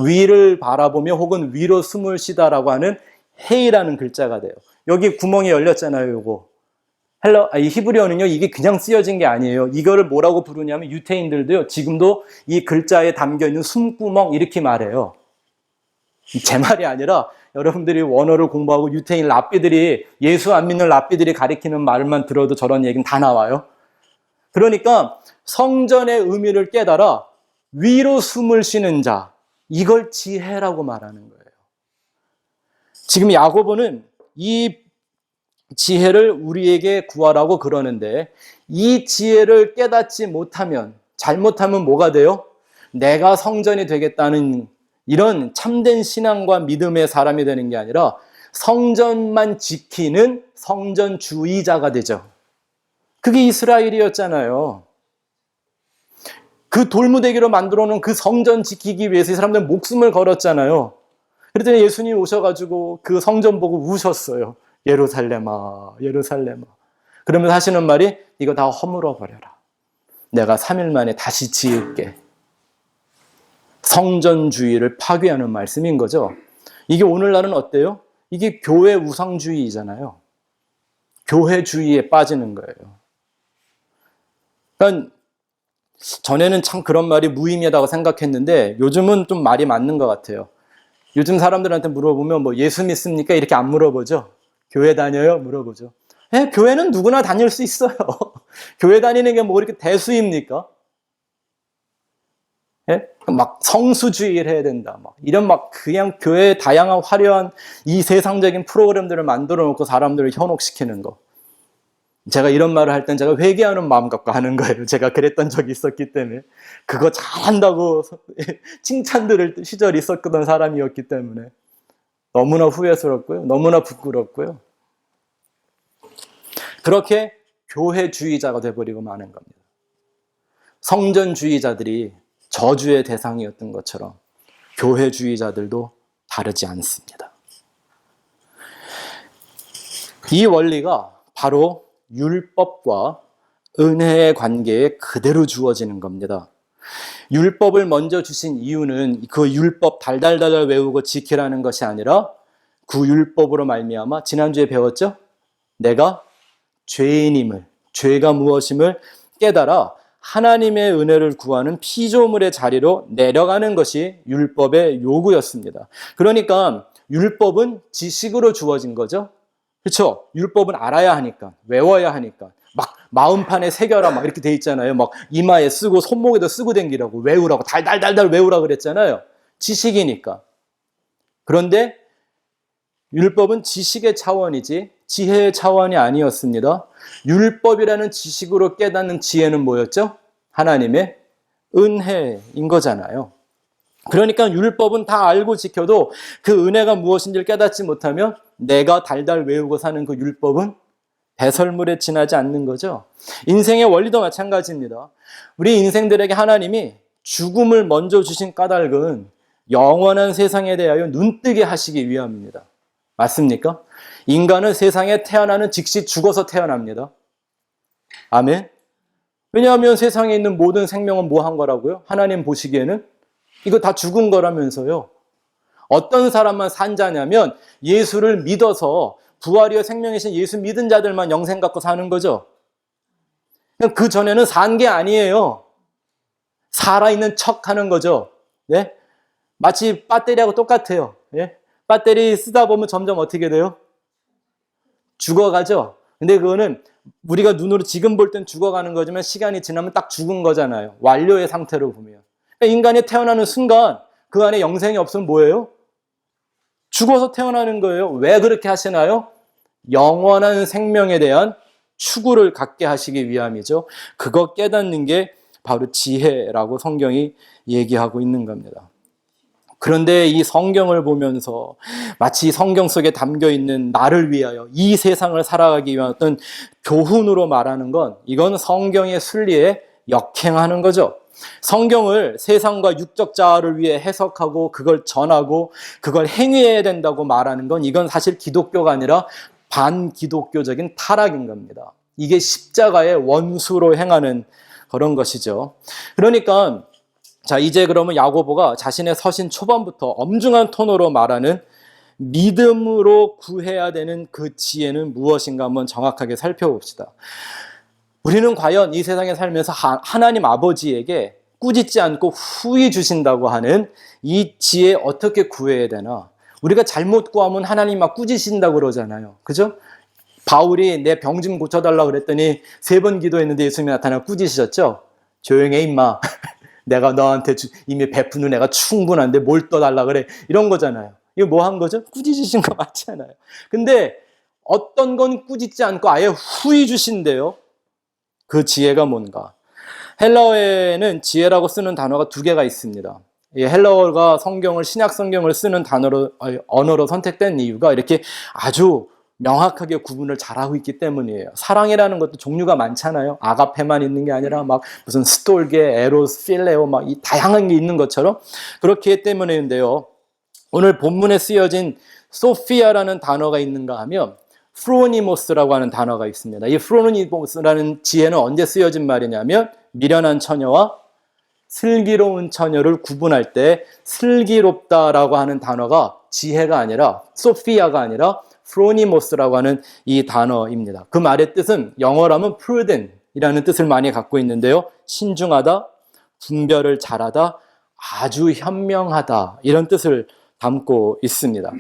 위를 바라보며 혹은 위로 숨을 쉬다라고 하는 헤이라는 글자가 돼요. 여기 구멍이 열렸잖아요, 요거. 이 히브리어는요, 이게 그냥 쓰여진 게 아니에요. 이거를 뭐라고 부르냐면, 유태인들도요, 지금도 이 글자에 담겨 있는 숨구멍 이렇게 말해요. 제 말이 아니라 여러분들이 원어를 공부하고 유태인 랍비들이, 예수 안 믿는 랍비들이 가리키는 말만 들어도 저런 얘기는 다 나와요. 그러니까 성전의 의미를 깨달아 위로 숨을 쉬는 자, 이걸 지혜라고 말하는 거예요. 지금 야고보는 이 지혜를 우리에게 구하라고 그러는데, 이 지혜를 깨닫지 못하면, 잘못하면 뭐가 돼요? 내가 성전이 되겠다는 이런 참된 신앙과 믿음의 사람이 되는 게 아니라 성전만 지키는 성전주의자가 되죠. 그게 이스라엘이었잖아요. 그 돌무대기로 만들어 놓은 그 성전 지키기 위해서 이 사람들은 목숨을 걸었잖아요. 그랬더니 예수님이 오셔가지고 그 성전 보고 우셨어요. 예루살렘아, 예루살렘아. 그러면서 하시는 말이, 이거 다 허물어 버려라. 내가 3일 만에 다시 지을게. 성전주의를 파괴하는 말씀인 거죠. 이게 오늘날은 어때요? 이게 교회 우상주의잖아요. 교회주의에 빠지는 거예요. 그러니까 전에는 참 그런 말이 무의미하다고 생각했는데, 요즘은 좀 말이 맞는 것 같아요. 요즘 사람들한테 물어보면 뭐 예수 믿습니까? 이렇게 안 물어보죠. 교회 다녀요? 물어보죠. 예, 교회는 누구나 다닐 수 있어요. 교회 다니는 게 뭐 그렇게 대수입니까? 예? 막 성수주의를 해야 된다. 막 이런 막 그냥 교회에 다양한 화려한 이 세상적인 프로그램들을 만들어 놓고 사람들을 현혹시키는 거. 제가 이런 말을 할 땐 제가 회개하는 마음 갖고 하는 거예요. 제가 그랬던 적이 있었기 때문에. 그거 잘한다고 칭찬 들을 시절이 있었던 사람이었기 때문에. 너무나 후회스럽고요. 너무나 부끄럽고요. 그렇게 교회주의자가 돼버리고 마는 겁니다. 성전주의자들이 저주의 대상이었던 것처럼 교회주의자들도 다르지 않습니다. 이 원리가 바로 율법과 은혜의 관계에 그대로 주어지는 겁니다. 율법을 먼저 주신 이유는 그 율법 달달달달 외우고 지키라는 것이 아니라 그 율법으로 말미암아 지난주에 배웠죠? 내가 죄인임을, 죄가 무엇임을 깨달아 하나님의 은혜를 구하는 피조물의 자리로 내려가는 것이 율법의 요구였습니다. 그러니까 율법은 지식으로 주어진 거죠. 그렇죠? 율법은 알아야 하니까, 외워야 하니까. 막 마음판에 새겨라 막 이렇게 돼 있잖아요. 막 이마에 쓰고 손목에도 쓰고 댕기라고, 외우라고, 달달달달 외우라고 그랬잖아요. 지식이니까. 그런데 율법은 지식의 차원이지 지혜의 차원이 아니었습니다. 율법이라는 지식으로 깨닫는 지혜는 뭐였죠? 하나님의 은혜인 거잖아요. 그러니까 율법은 다 알고 지켜도 그 은혜가 무엇인지를 깨닫지 못하면 내가 달달 외우고 사는 그 율법은 배설물에 지나지 않는 거죠. 인생의 원리도 마찬가지입니다. 우리 인생들에게 하나님이 죽음을 먼저 주신 까닭은 영원한 세상에 대하여 눈뜨게 하시기 위함입니다. 맞습니까? 인간은 세상에 태어나는 즉시 죽어서 태어납니다. 아멘. 왜냐하면 세상에 있는 모든 생명은 뭐 한 거라고요? 하나님 보시기에는 이거 다 죽은 거라면서요. 어떤 사람만 산 자냐면 예수를 믿어서 부활이여 생명이신 예수 믿은 자들만 영생 갖고 사는 거죠. 그 전에는 산 게 아니에요. 살아있는 척 하는 거죠. 네? 마치 배터리하고 똑같아요. 예? 배터리 쓰다 보면 점점 어떻게 돼요? 죽어가죠. 근데 그거는 우리가 눈으로 지금 볼 땐 죽어가는 거지만 시간이 지나면 딱 죽은 거잖아요. 완료의 상태로 보면. 그러니까 인간이 태어나는 순간 그 안에 영생이 없으면 뭐예요? 죽어서 태어나는 거예요. 왜 그렇게 하시나요? 영원한 생명에 대한 추구를 갖게 하시기 위함이죠. 그거 깨닫는 게 바로 지혜라고 성경이 얘기하고 있는 겁니다. 그런데 이 성경을 보면서 마치 성경 속에 담겨있는 나를 위하여 이 세상을 살아가기 위한 어떤 교훈으로 말하는 건 이건 성경의 순리에 역행하는 거죠. 성경을 세상과 육적 자아를 위해 해석하고 그걸 전하고 그걸 행위해야 된다고 말하는 건 이건 사실 기독교가 아니라 반기독교적인 타락인 겁니다. 이게 십자가의 원수로 행하는 그런 것이죠. 그러니까 자, 이제 그러면 야고보가 자신의 서신 초반부터 엄중한 톤으로 말하는 믿음으로 구해야 되는 그 지혜는 무엇인가 한번 정확하게 살펴봅시다. 우리는 과연 이 세상에 살면서 하나님 아버지에게 꾸짖지 않고 후히 주신다고 하는 이 지혜 어떻게 구해야 되나? 우리가 잘못 구하면 하나님 막 꾸짖으신다고 그러잖아요. 그죠? 바울이 내 병 좀 고쳐달라고 그랬더니 3번 기도했는데 예수님이 나타나 꾸짖으셨죠? 조용해 임마. 내가 너한테 이미 베푼 은혜가 충분한데 뭘 또 달라 그래. 이런 거잖아요. 이거 뭐 한 거죠? 꾸짖으신 거 맞잖아요. 근데 어떤 건 꾸짖지 않고 아예 후히 주신대요. 그 지혜가 뭔가? 헬라어에는 지혜라고 쓰는 단어가 2개가 있습니다. 이 헬라어가 성경을 신약 성경을 쓰는 언어로 선택된 이유가 이렇게 아주 명확하게 구분을 잘하고 있기 때문이에요. 사랑이라는 것도 종류가 많잖아요. 아가페만 있는 게 아니라 막 무슨 스톨게, 에로스, 필레오 막 이 다양한 게 있는 것처럼 그렇기 때문인데요. 오늘 본문에 쓰여진 소피아라는 단어가 있는가 하면 프로니모스라고 하는 단어가 있습니다. 이 프로니모스라는 지혜는 언제 쓰여진 말이냐면 미련한 처녀와 슬기로운 처녀를 구분할 때 슬기롭다라고 하는 단어가 지혜가 아니라 소피아가 아니라 프로니모스라고 하는 이 단어입니다. 그 말의 뜻은 영어라면 prudent이라는 뜻을 많이 갖고 있는데요. 신중하다, 분별을 잘하다, 아주 현명하다 이런 뜻을 담고 있습니다.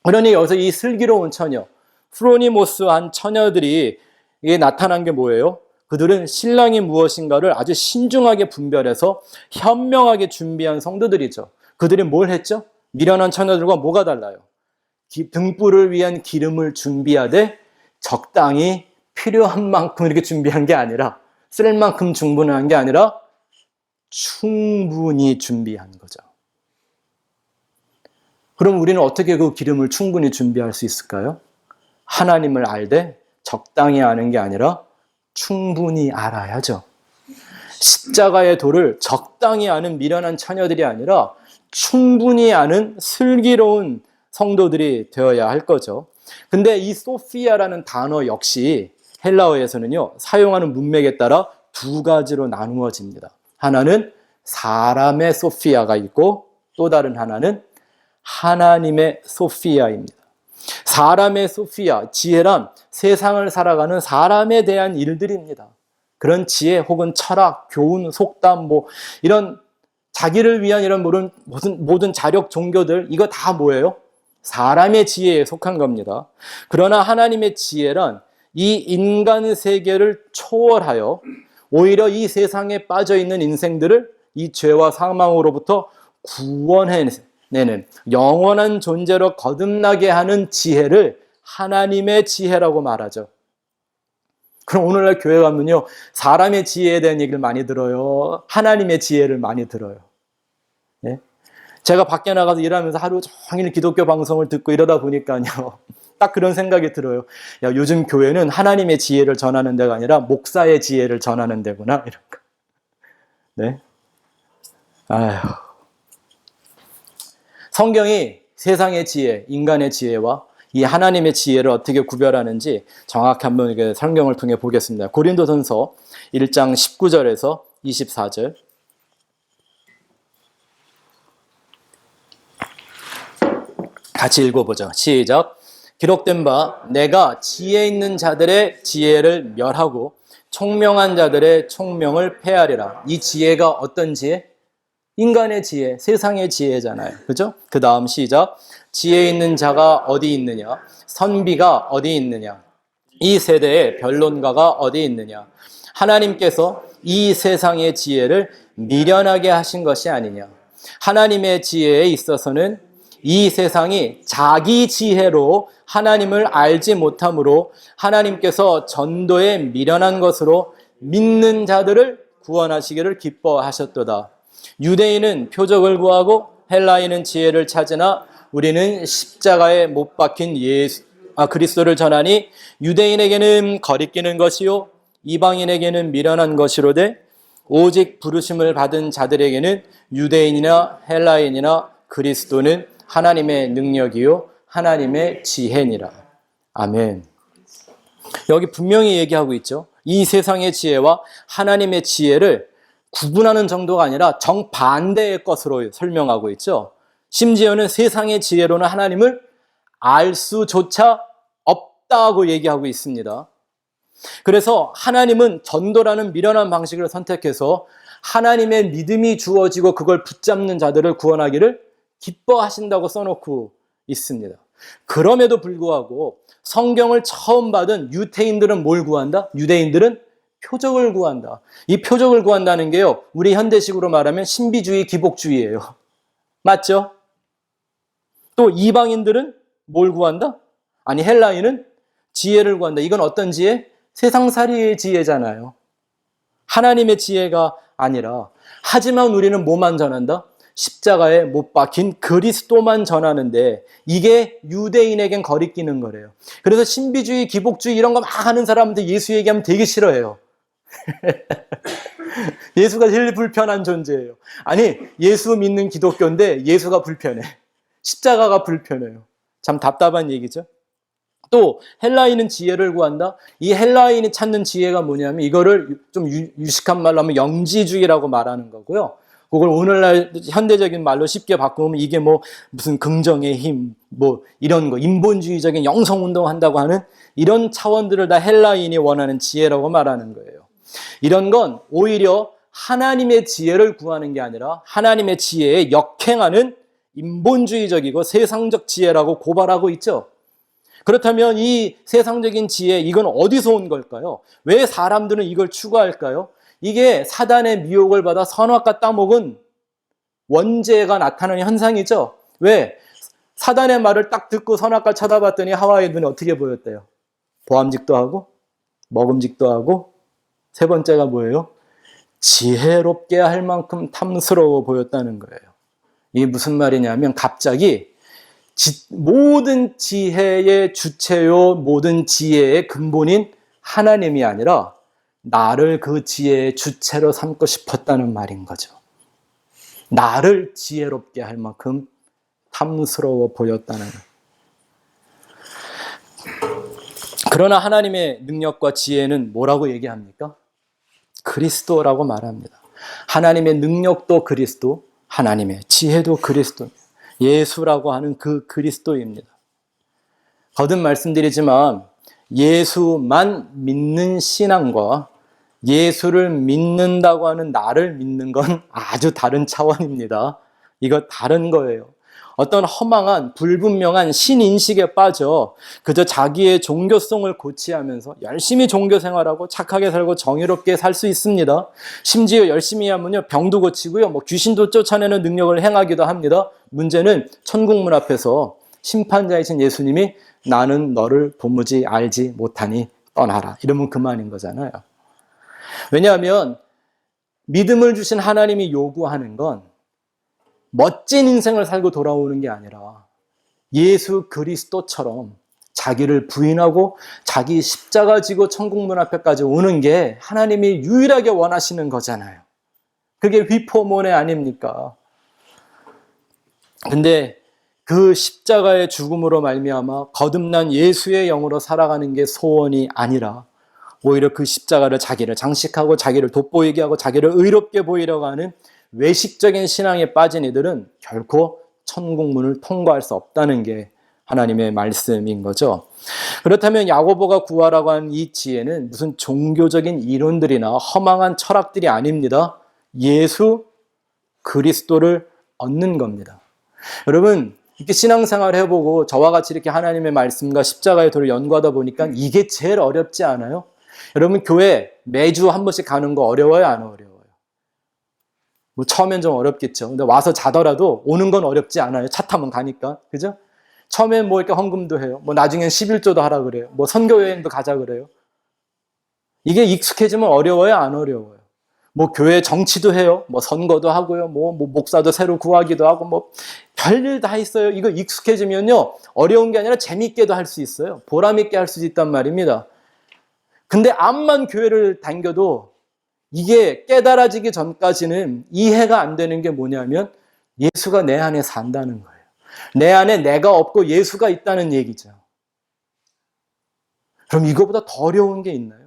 그러니 여기서 이 슬기로운 처녀, 프로니모스 한 처녀들이 이게 나타난 게 뭐예요? 그들은 신랑이 무엇인가를 아주 신중하게 분별해서 현명하게 준비한 성도들이죠. 그들이 뭘 했죠? 미련한 처녀들과 뭐가 달라요? 등불을 위한 기름을 준비하되 적당히 필요한 만큼 이렇게 준비한 게 아니라, 쓸 만큼 충분한 게 아니라 충분히 준비한 거죠. 그럼 우리는 어떻게 그 기름을 충분히 준비할 수 있을까요? 하나님을 알되 적당히 아는 게 아니라 충분히 알아야죠. 십자가의 도를 적당히 아는 미련한 처녀들이 아니라 충분히 아는 슬기로운 성도들이 되어야 할 거죠. 근데 이 소피아라는 단어 역시 헬라어에서는요, 사용하는 문맥에 따라 두 가지로 나누어집니다. 하나는 사람의 소피아가 있고 또 다른 하나는 하나님의 소피아입니다. 사람의 소피아, 지혜란 세상을 살아가는 사람에 대한 일들입니다. 그런 지혜 혹은 철학, 교훈, 속담, 이런 자기를 위한 이런 모든 자력 종교들, 이거 다 뭐예요? 사람의 지혜에 속한 겁니다. 그러나 하나님의 지혜란 이 인간 세계를 초월하여 오히려 이 세상에 빠져 있는 인생들을 이 죄와 사망으로부터 구원해내는 영원한 존재로 거듭나게 하는 지혜를 하나님의 지혜라고 말하죠. 그럼 오늘날 교회 가면요, 사람의 지혜에 대한 얘기를 많이 들어요? 하나님의 지혜를 많이 들어요? 예? 제가 밖에 나가서 일하면서 하루 종일 기독교 방송을 듣고 이러다 보니까요, 딱 그런 생각이 들어요. 야, 요즘 교회는 하나님의 지혜를 전하는 데가 아니라 목사의 지혜를 전하는 데구나, 이런 거. 네? 아휴. 성경이 세상의 지혜, 인간의 지혜와 이 하나님의 지혜를 어떻게 구별하는지 정확히 한번 이렇게 성경을 통해 보겠습니다. 고린도전서 1장 19절에서 24절. 같이 읽어보죠. 시작. 기록된 바 내가 지혜 있는 자들의 지혜를 멸하고 총명한 자들의 총명을 폐하리라. 이 지혜가 어떤 지혜? 인간의 지혜, 세상의 지혜잖아요. 그죠? 그 다음 시작. 지혜 있는 자가 어디 있느냐? 선비가 어디 있느냐? 이 세대의 변론가가 어디 있느냐? 하나님께서 이 세상의 지혜를 미련하게 하신 것이 아니냐? 하나님의 지혜에 있어서는 이 세상이 자기 지혜로 하나님을 알지 못하므로 하나님께서 전도에 미련한 것으로 믿는 자들을 구원하시기를 기뻐하셨도다. 유대인은 표적을 구하고 헬라인은 지혜를 찾으나 우리는 십자가에 못 박힌 그리스도를 전하니 유대인에게는 거리끼는 것이요 이방인에게는 미련한 것이로되 오직 부르심을 받은 자들에게는 유대인이나 헬라인이나 그리스도는 하나님의 능력이요 하나님의 지혜니라. 아멘. 여기 분명히 얘기하고 있죠. 이 세상의 지혜와 하나님의 지혜를 구분하는 정도가 아니라 정반대의 것으로 설명하고 있죠. 심지어는 세상의 지혜로는 하나님을 알 수조차 없다고 얘기하고 있습니다. 그래서 하나님은 전도라는 미련한 방식을 선택해서 하나님의 믿음이 주어지고 그걸 붙잡는 자들을 구원하기를 기뻐하신다고 써놓고 있습니다. 그럼에도 불구하고 성경을 처음 받은 유대인들은 뭘 구한다? 유대인들은 표적을 구한다. 이 표적을 구한다는 게요, 우리 현대식으로 말하면 신비주의, 기복주의예요. 맞죠? 또 이방인들은 뭘 구한다? 아니, 헬라인은 지혜를 구한다. 이건 어떤 지혜? 세상살이의 지혜잖아요. 하나님의 지혜가 아니라. 하지만 우리는 뭐만 전한다? 십자가에 못 박힌 그리스도만 전하는데 이게 유대인에겐 거리끼는 거래요. 그래서 신비주의, 기복주의 이런 거 막 하는 사람들 예수 얘기하면 되게 싫어해요. 예수가 제일 불편한 존재예요. 아니, 예수 믿는 기독교인데 예수가 불편해. 십자가가 불편해요. 참 답답한 얘기죠. 또 헬라인은 지혜를 구한다. 이 헬라인이 찾는 지혜가 뭐냐면 이거를 좀 유식한 말로 하면 영지주의라고 말하는 거고요. 그걸 오늘날 현대적인 말로 쉽게 바꾸면 이게 무슨 긍정의 힘, 이런 거, 인본주의적인 영성운동 한다고 하는 이런 차원들을 다 헬라인이 원하는 지혜라고 말하는 거예요. 이런 건 오히려 하나님의 지혜를 구하는 게 아니라 하나님의 지혜에 역행하는 인본주의적이고 세상적 지혜라고 고발하고 있죠. 그렇다면 이 세상적인 지혜, 이건 어디서 온 걸까요? 왜 사람들은 이걸 추구할까요? 이게 사단의 미혹을 받아 선악과 따먹은 원죄가 나타나는 현상이죠. 왜? 사단의 말을 딱 듣고 선악과를 쳐다봤더니 하와의 눈에 어떻게 보였대요? 보암직도 하고 먹음직도 하고, 세 번째가 뭐예요? 지혜롭게 할 만큼 탐스러워 보였다는 거예요. 이게 무슨 말이냐면 갑자기 모든 지혜의 주체요, 모든 지혜의 근본인 하나님이 아니라 나를 그 지혜의 주체로 삼고 싶었다는 말인 거죠. 나를 지혜롭게 할 만큼 탐스러워 보였다는 거예요. 그러나 하나님의 능력과 지혜는 뭐라고 얘기합니까? 그리스도라고 말합니다. 하나님의 능력도 그리스도, 하나님의 지혜도 그리스도, 예수라고 하는 그 그리스도입니다. 거듭 말씀드리지만 예수만 믿는 신앙과 예수를 믿는다고 하는 나를 믿는 건 아주 다른 차원입니다. 이거 다른 거예요. 어떤 허망한 불분명한 신인식에 빠져 그저 자기의 종교성을 고취하면서 열심히 종교 생활하고 착하게 살고 정의롭게 살 수 있습니다. 심지어 열심히 하면요 병도 고치고요 귀신도 쫓아내는 능력을 행하기도 합니다. 문제는 천국 문 앞에서 심판자이신 예수님이 나는 너를 도무지 알지 못하니 떠나라 이러면 그만인 거잖아요. 왜냐하면 믿음을 주신 하나님이 요구하는 건 멋진 인생을 살고 돌아오는 게 아니라 예수 그리스도처럼 자기를 부인하고 자기 십자가 지고 천국 문 앞에까지 오는 게 하나님이 유일하게 원하시는 거잖아요. 그게 휘포모네 아닙니까? 근데 그 십자가의 죽음으로 말미암아 거듭난 예수의 영으로 살아가는 게 소원이 아니라 오히려 그 십자가를 자기를 장식하고 자기를 돋보이게 하고 자기를 의롭게 보이려고 하는 외식적인 신앙에 빠진 이들은 결코 천국문을 통과할 수 없다는 게 하나님의 말씀인 거죠. 그렇다면 야고보가 구하라고 한 이 지혜는 무슨 종교적인 이론들이나 허망한 철학들이 아닙니다. 예수 그리스도를 얻는 겁니다. 여러분 이렇게 신앙생활을 해보고 저와 같이 이렇게 하나님의 말씀과 십자가의 도를 연구하다 보니까 이게 제일 어렵지 않아요? 여러분 교회 매주 한 번씩 가는 거 어려워요? 안 어려워요? 뭐 처음엔 좀 어렵겠죠. 근데 와서 자더라도 오는 건 어렵지 않아요. 차 타면 가니까. 그죠? 처음엔 뭐 이렇게 헌금도 해요. 뭐 나중엔 11조도 하라 그래요. 뭐 선교 여행도 가자 그래요. 이게 익숙해지면 어려워요? 안 어려워요? 뭐 교회 정치도 해요. 뭐 선거도 하고요. 뭐 목사도 새로 구하기도 하고 뭐 별일 다 있어요. 이거 익숙해지면요. 어려운 게 아니라 재밌게도 할 수 있어요. 보람 있게 할 수 있단 말입니다. 근데 암만 교회를 다녀도 이게 깨달아지기 전까지는 이해가 안 되는 게 뭐냐면 예수가 내 안에 산다는 거예요. 내 안에 내가 없고 예수가 있다는 얘기죠. 그럼 이거보다 더 어려운 게 있나요?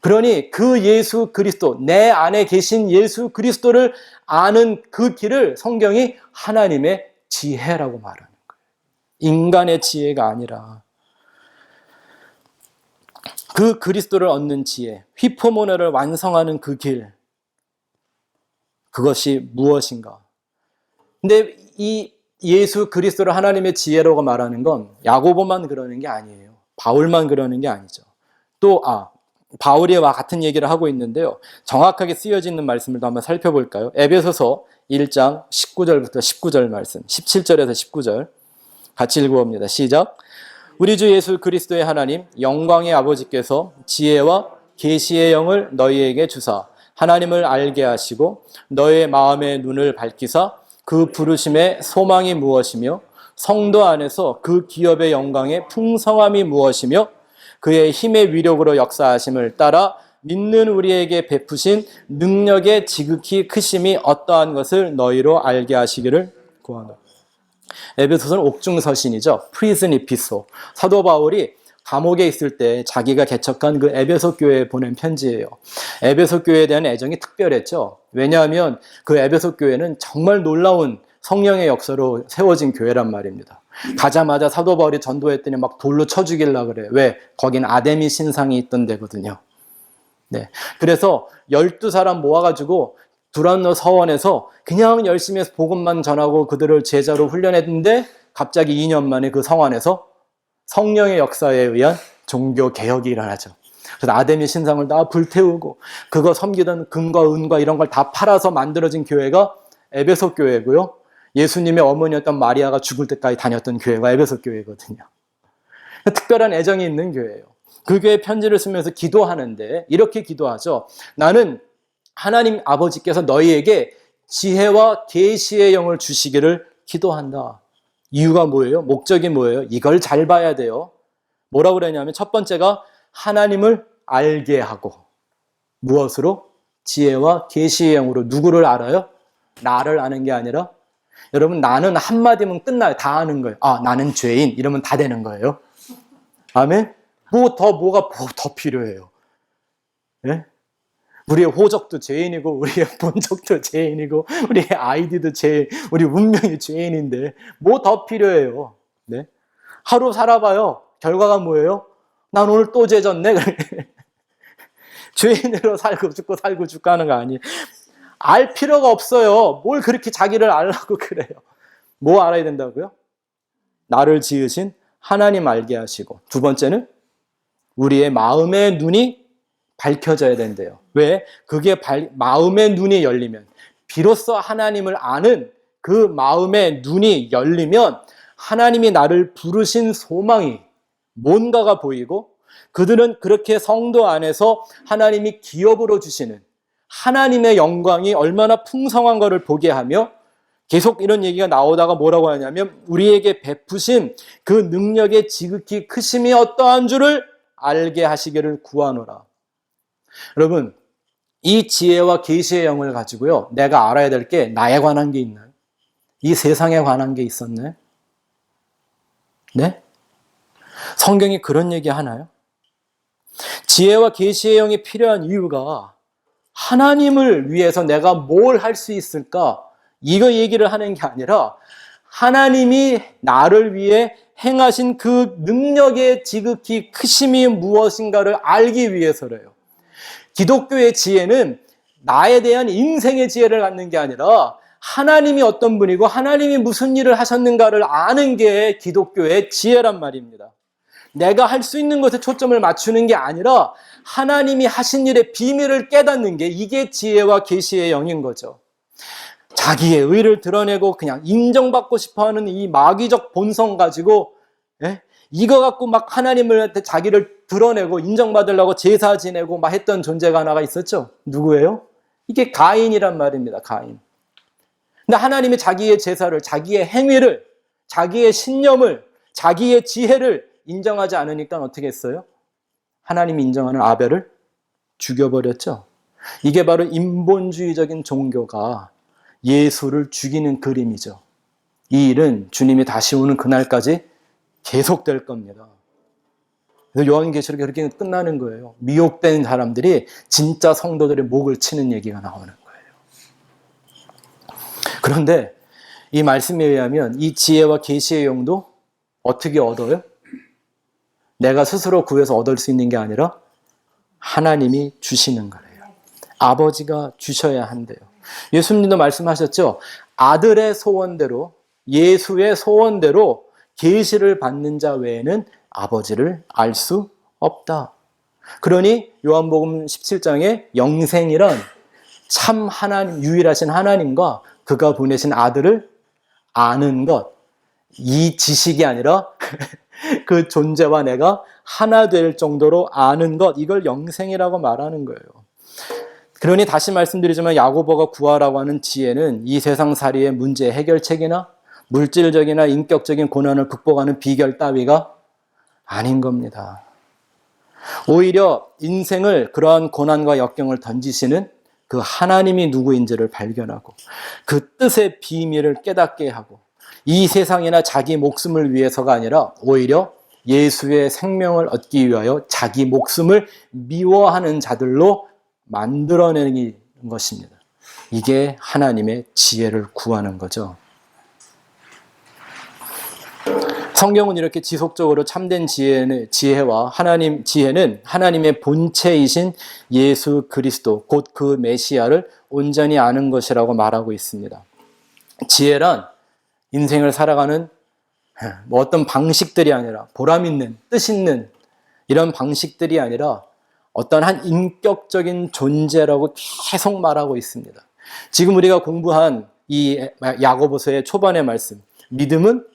그러니 그 예수 그리스도, 내 안에 계신 예수 그리스도를 아는 그 길을 성경이 하나님의 지혜라고 말하는 거예요. 인간의 지혜가 아니라 그 그리스도를 얻는 지혜, 휘포모네를 완성하는 그 길, 그것이 무엇인가? 근데 이 예수 그리스도를 하나님의 지혜라고 말하는 건 야고보만 그러는 게 아니에요. 바울만 그러는 게 아니죠. 또 바울이와 같은 얘기를 하고 있는데요. 정확하게 쓰여져 있는 말씀을 한번 살펴볼까요? 에베소서 1장 19절부터 19절 말씀, 17절에서 19절 같이 읽어봅니다. 시작. 우리 주 예수 그리스도의 하나님 영광의 아버지께서 지혜와 계시의 영을 너희에게 주사 하나님을 알게 하시고 너의 마음의 눈을 밝히사 그 부르심의 소망이 무엇이며 성도 안에서 그 기업의 영광의 풍성함이 무엇이며 그의 힘의 위력으로 역사하심을 따라 믿는 우리에게 베푸신 능력의 지극히 크심이 어떠한 것을 너희로 알게 하시기를 구하노라. 에베소서는 옥중서신이죠. 프리즌 이피소. 사도 바울이 감옥에 있을 때 자기가 개척한 그 에베소 교회에 보낸 편지예요. 에베소 교회에 대한 애정이 특별했죠. 왜냐하면 그 에베소 교회는 정말 놀라운 성령의 역사로 세워진 교회란 말입니다. 가자마자 사도 바울이 전도했더니 막 돌로 쳐 죽이려고 그래요. 왜? 거긴 아데미 신상이 있던 데거든요. 네. 그래서 12사람 모아가지고 두란노 서원에서 그냥 열심히 해서 복음만 전하고 그들을 제자로 훈련했는데 갑자기 2년 만에 그 성 안에서 성령의 역사에 의한 종교 개혁이 일어나죠. 그래서 아데미 신상을 다 불태우고 그거 섬기던 금과 은과 이런 걸 다 팔아서 만들어진 교회가 에베소 교회고요. 예수님의 어머니였던 마리아가 죽을 때까지 다녔던 교회가 에베소 교회거든요. 특별한 애정이 있는 교회예요. 그 교회 편지를 쓰면서 기도하는데 이렇게 기도하죠. 나는 하나님 아버지께서 너희에게 지혜와 계시의 영을 주시기를 기도한다. 이유가 뭐예요? 목적이 뭐예요? 이걸 잘 봐야 돼요. 뭐라고 그러냐면 첫 번째가 하나님을 알게 하고 무엇으로? 지혜와 계시의 영으로. 누구를 알아요? 나를 아는 게 아니라 여러분 나는 한마디면 끝나요. 다 아는 거예요. 아 나는 죄인 이러면 다 되는 거예요. 아멘? 뭐가 더 필요해요? 예? 우리의 호적도 죄인이고 우리의 본적도 죄인이고 우리의 아이디도 죄인, 우리 운명이 죄인인데 뭐 더 필요해요? 네? 하루 살아봐요. 결과가 뭐예요? 난 오늘 또 죄 졌네. 죄인으로 살고 죽고 하는 거 아니에요. 알 필요가 없어요. 뭘 그렇게 자기를 알라고 그래요. 뭐 알아야 된다고요? 나를 지으신 하나님 알게 하시고, 두 번째는 우리의 마음의 눈이 밝혀져야 된대요. 왜? 그게 마음의 눈이 열리면, 비로소 하나님을 아는 그 마음의 눈이 열리면 하나님이 나를 부르신 소망이 뭔가가 보이고, 그들은 그렇게 성도 안에서 하나님이 기업으로 주시는 하나님의 영광이 얼마나 풍성한 것을 보게 하며, 계속 이런 얘기가 나오다가 뭐라고 하냐면 우리에게 베푸신 그 능력의 지극히 크심이 어떠한 줄을 알게 하시기를 구하노라. 여러분, 이 지혜와 계시의 영을 가지고요, 내가 알아야 될 게 나에 관한 게 있나요? 이 세상에 관한 게 있었나요? 네? 성경이 그런 얘기 하나요? 지혜와 계시의 영이 필요한 이유가 하나님을 위해서 내가 뭘 할 수 있을까? 이거 얘기를 하는 게 아니라 하나님이 나를 위해 행하신 그 능력의 지극히 크심이 무엇인가를 알기 위해서래요. 기독교의 지혜는 나에 대한 인생의 지혜를 갖는 게 아니라 하나님이 어떤 분이고 하나님이 무슨 일을 하셨는가를 아는 게 기독교의 지혜란 말입니다. 내가 할 수 있는 것에 초점을 맞추는 게 아니라 하나님이 하신 일의 비밀을 깨닫는 게 이게 지혜와 계시의 영인 거죠. 자기의 의를 드러내고 그냥 인정받고 싶어하는 이 마귀적 본성 가지고 이거 갖고 막 하나님한테 자기를 드러내고 인정받으려고 제사 지내고 막 했던 존재가 하나가 있었죠. 누구예요? 이게 가인이란 말입니다. 가인. 근데 하나님이 자기의 제사를, 자기의 행위를, 자기의 신념을, 자기의 지혜를 인정하지 않으니까 어떻게 했어요? 하나님이 인정하는 아벨을 죽여버렸죠. 이게 바로 인본주의적인 종교가 예수를 죽이는 그림이죠. 이 일은 주님이 다시 오는 그날까지 계속될 겁니다. 그래서 요한계시록이 그렇게 끝나는 거예요. 미혹된 사람들이 진짜 성도들의 목을 치는 얘기가 나오는 거예요. 그런데 이 말씀에 의하면 이 지혜와 계시의 영도 어떻게 얻어요? 내가 스스로 구해서 얻을 수 있는 게 아니라 하나님이 주시는 거예요. 아버지가 주셔야 한대요. 예수님도 말씀하셨죠. 아들의 소원대로, 예수의 소원대로 계시를 받는 자 외에는 아버지를 알 수 없다. 그러니 요한복음 17장에 영생이란 참 하나님, 유일하신 하나님과 그가 보내신 아들을 아는 것, 이 지식이 아니라 그 존재와 내가 하나 될 정도로 아는 것, 이걸 영생이라고 말하는 거예요. 그러니 다시 말씀드리지만 야고보가 구하라고 하는 지혜는 이 세상살이의 문제 해결책이나 물질적이나 인격적인 고난을 극복하는 비결 따위가 아닌 겁니다. 오히려 인생을 그러한 고난과 역경을 던지시는 그 하나님이 누구인지를 발견하고 그 뜻의 비밀을 깨닫게 하고 이 세상이나 자기 목숨을 위해서가 아니라 오히려 예수의 생명을 얻기 위하여 자기 목숨을 미워하는 자들로 만들어내는 것입니다. 이게 하나님의 지혜를 구하는 거죠. 성경은 이렇게 지속적으로 참된 지혜와 지혜는 하나님의 본체이신 예수 그리스도, 곧 그 메시아를 온전히 아는 것이라고 말하고 있습니다. 지혜란 인생을 살아가는 뭐 어떤 방식들이 아니라 보람 있는, 뜻 있는 이런 방식들이 아니라 어떤 한 인격적인 존재라고 계속 말하고 있습니다. 지금 우리가 공부한 이 야고보서의 초반의 말씀, 믿음은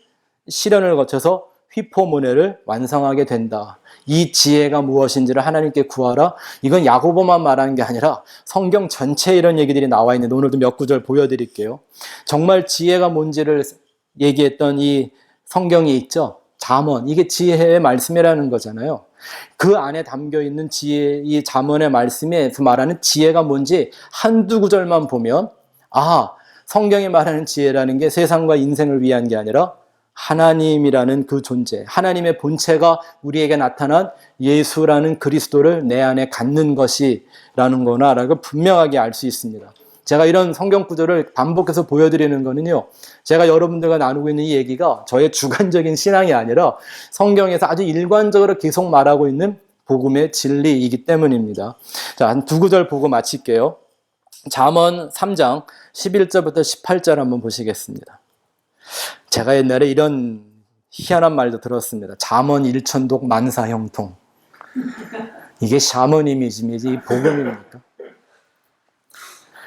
시련을 거쳐서 휘포모네를 완성하게 된다. 이 지혜가 무엇인지를 하나님께 구하라. 이건 야고보만 말하는 게 아니라 성경 전체에 이런 얘기들이 나와 있는데 오늘도 몇 구절 보여드릴게요. 정말 지혜가 뭔지를 얘기했던 이 성경이 있죠. 잠언, 이게 지혜의 말씀이라는 거잖아요. 그 안에 담겨 있는 지혜, 이 잠언의 말씀에서 말하는 지혜가 뭔지 한두 구절만 보면 성경이 말하는 지혜라는 게 세상과 인생을 위한 게 아니라 하나님이라는 그 존재, 하나님의 본체가 우리에게 나타난 예수라는 그리스도를 내 안에 갖는 것이라는 거나라고 분명하게 알 수 있습니다. 제가 이런 성경 구절을 반복해서 보여드리는 거는요, 제가 여러분들과 나누고 있는 이 얘기가 저의 주관적인 신앙이 아니라 성경에서 아주 일관적으로 계속 말하고 있는 복음의 진리이기 때문입니다. 자, 한 두 구절 보고 마칠게요. 잠언 3장 11절부터 18절 한번 보시겠습니다. 제가 옛날에 이런 희한한 말도 들었습니다. 잠언 일천독 만사형통. 이게 샤머니즘이지 복음입니까?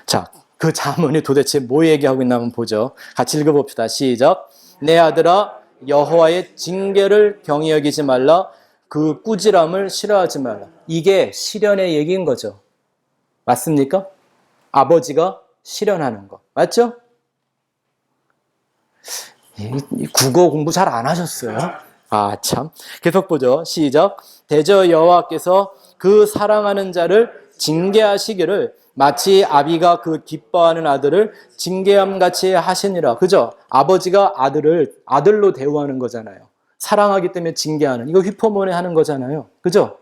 자, 그 잠언이 도대체 뭐 얘기하고 있나 한번 보죠. 같이 읽어봅시다. 시작. 내 아들아, 여호와의 징계를 경히 여기지 말라. 그 꾸지람을 싫어하지 말라. 이게 시련의 얘기인 거죠. 맞습니까? 아버지가 시련하는 거. 맞죠? 국어 공부 잘 안 하셨어요? 참. 계속 보죠. 시작. 대저 여호와께서 그 사랑하는 자를 징계하시기를 마치 아비가 그 기뻐하는 아들을 징계함같이 하시니라. 그죠? 아버지가 아들을 아들로 대우하는 거잖아요. 사랑하기 때문에 징계하는. 이거 휘포모네 하는 거잖아요. 그죠?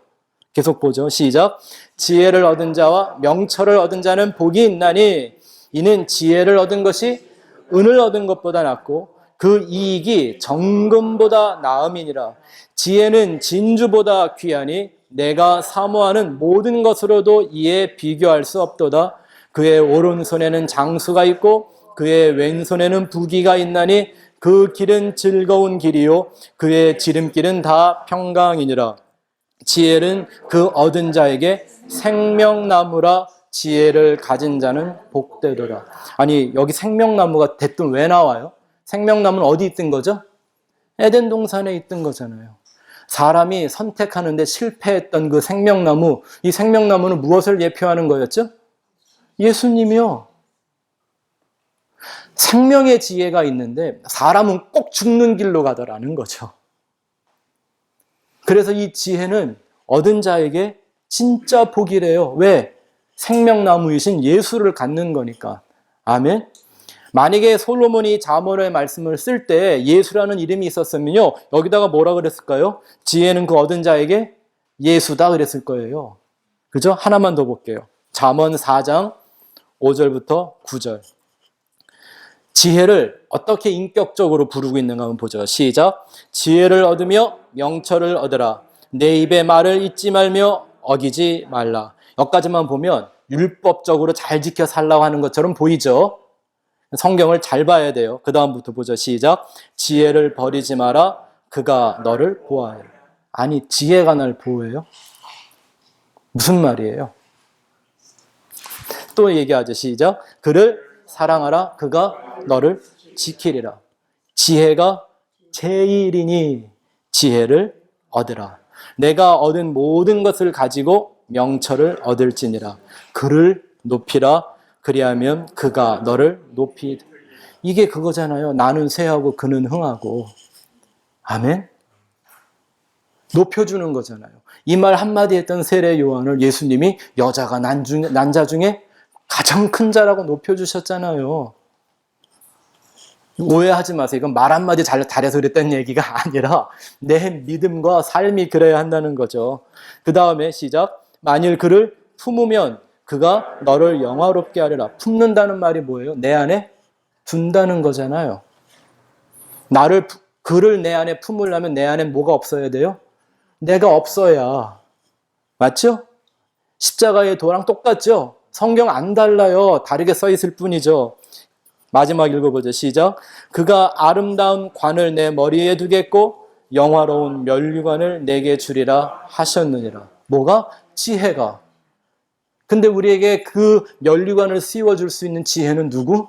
계속 보죠. 시작. 지혜를 얻은 자와 명철을 얻은 자는 복이 있나니 이는 지혜를 얻은 것이 은을 얻은 것보다 낫고 그 이익이 정금보다 나음이니라. 지혜는 진주보다 귀하니 내가 사모하는 모든 것으로도 이에 비교할 수 없도다. 그의 오른손에는 장수가 있고 그의 왼손에는 부귀가 있나니 그 길은 즐거운 길이요 그의 지름길은 다 평강이니라. 지혜는 그 얻은 자에게 생명나무라. 지혜를 가진 자는 복되도다. 아니, 여기 생명나무가 대뜸 왜 나와요? 생명나무는 어디 있던 거죠? 에덴 동산에 있던 거잖아요. 사람이 선택하는데 실패했던 그 생명나무, 이 생명나무는 무엇을 예표하는 거였죠? 예수님이요. 생명의 지혜가 있는데 사람은 꼭 죽는 길로 가더라는 거죠. 그래서 이 지혜는 얻은 자에게 진짜 복이래요. 왜? 생명나무이신 예수를 갖는 거니까. 아멘. 만약에 솔로몬이 잠언의 말씀을 쓸 때 예수라는 이름이 있었으면요, 여기다가 뭐라 그랬을까요? 지혜는 그 얻은 자에게 예수다 그랬을 거예요. 그죠? 하나만 더 볼게요. 잠언 4장 5절부터 9절. 지혜를 어떻게 인격적으로 부르고 있는가 한번 보죠. 시작. 지혜를 얻으며 명철을 얻으라. 내 입의 말을 잊지 말며 어기지 말라. 여기까지만 보면 율법적으로 잘 지켜 살라고 하는 것처럼 보이죠. 성경을 잘 봐야 돼요. 그 다음부터 보죠. 시작. 지혜를 버리지 마라. 그가 너를 보호하리라. 아니, 지혜가 날 보호해요? 무슨 말이에요? 또 얘기하죠. 시작. 그를 사랑하라. 그가 너를 지키리라. 지혜가 제일이니 지혜를 얻으라. 내가 얻은 모든 것을 가지고 명철을 얻을지니라. 그를 높이라. 그리하면 그가 너를 높이. 이게 그거잖아요. 나는 쇠하고 그는 흥하고. 아멘. 높여주는 거잖아요. 이 말 한마디 했던 세례 요한을 예수님이 여자가 난 자 중에 가장 큰 자라고 높여주셨잖아요. 오해하지 마세요. 이건 말 한마디 잘해서 그랬다는 얘기가 아니라 내 믿음과 삶이 그래야 한다는 거죠. 그 다음에 시작. 만일 그를 품으면 그가 너를 영화롭게 하리라. 품는다는 말이 뭐예요? 내 안에 둔다는 거잖아요. 그를 내 안에 품으려면 내 안에 뭐가 없어야 돼요? 내가 없어야. 맞죠? 십자가의 도랑 똑같죠? 성경 안 달라요. 다르게 써 있을 뿐이죠. 마지막 읽어보죠. 시작. 그가 아름다운 관을 내 머리에 두겠고 영화로운 면류관을 내게 주리라 하셨느니라. 뭐가? 지혜가. 근데 우리에게 그 면류관을 씌워줄 수 있는 지혜는 누구?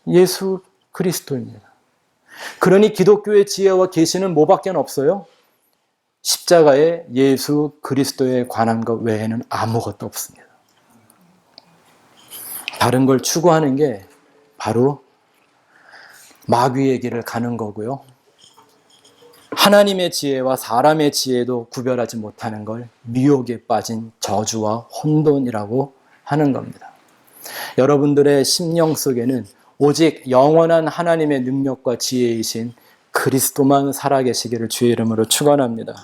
예수 그리스도입니다. 그러니 기독교의 지혜와 계시는 뭐밖에 없어요? 십자가의 예수 그리스도에 관한 것 외에는 아무것도 없습니다. 다른 걸 추구하는 게 바로 마귀의 길을 가는 거고요. 하나님의 지혜와 사람의 지혜도 구별하지 못하는 걸 미혹에 빠진 저주와 혼돈이라고 하는 겁니다. 여러분들의 심령 속에는 오직 영원한 하나님의 능력과 지혜이신 그리스도만 살아계시기를 주의 이름으로 축원합니다.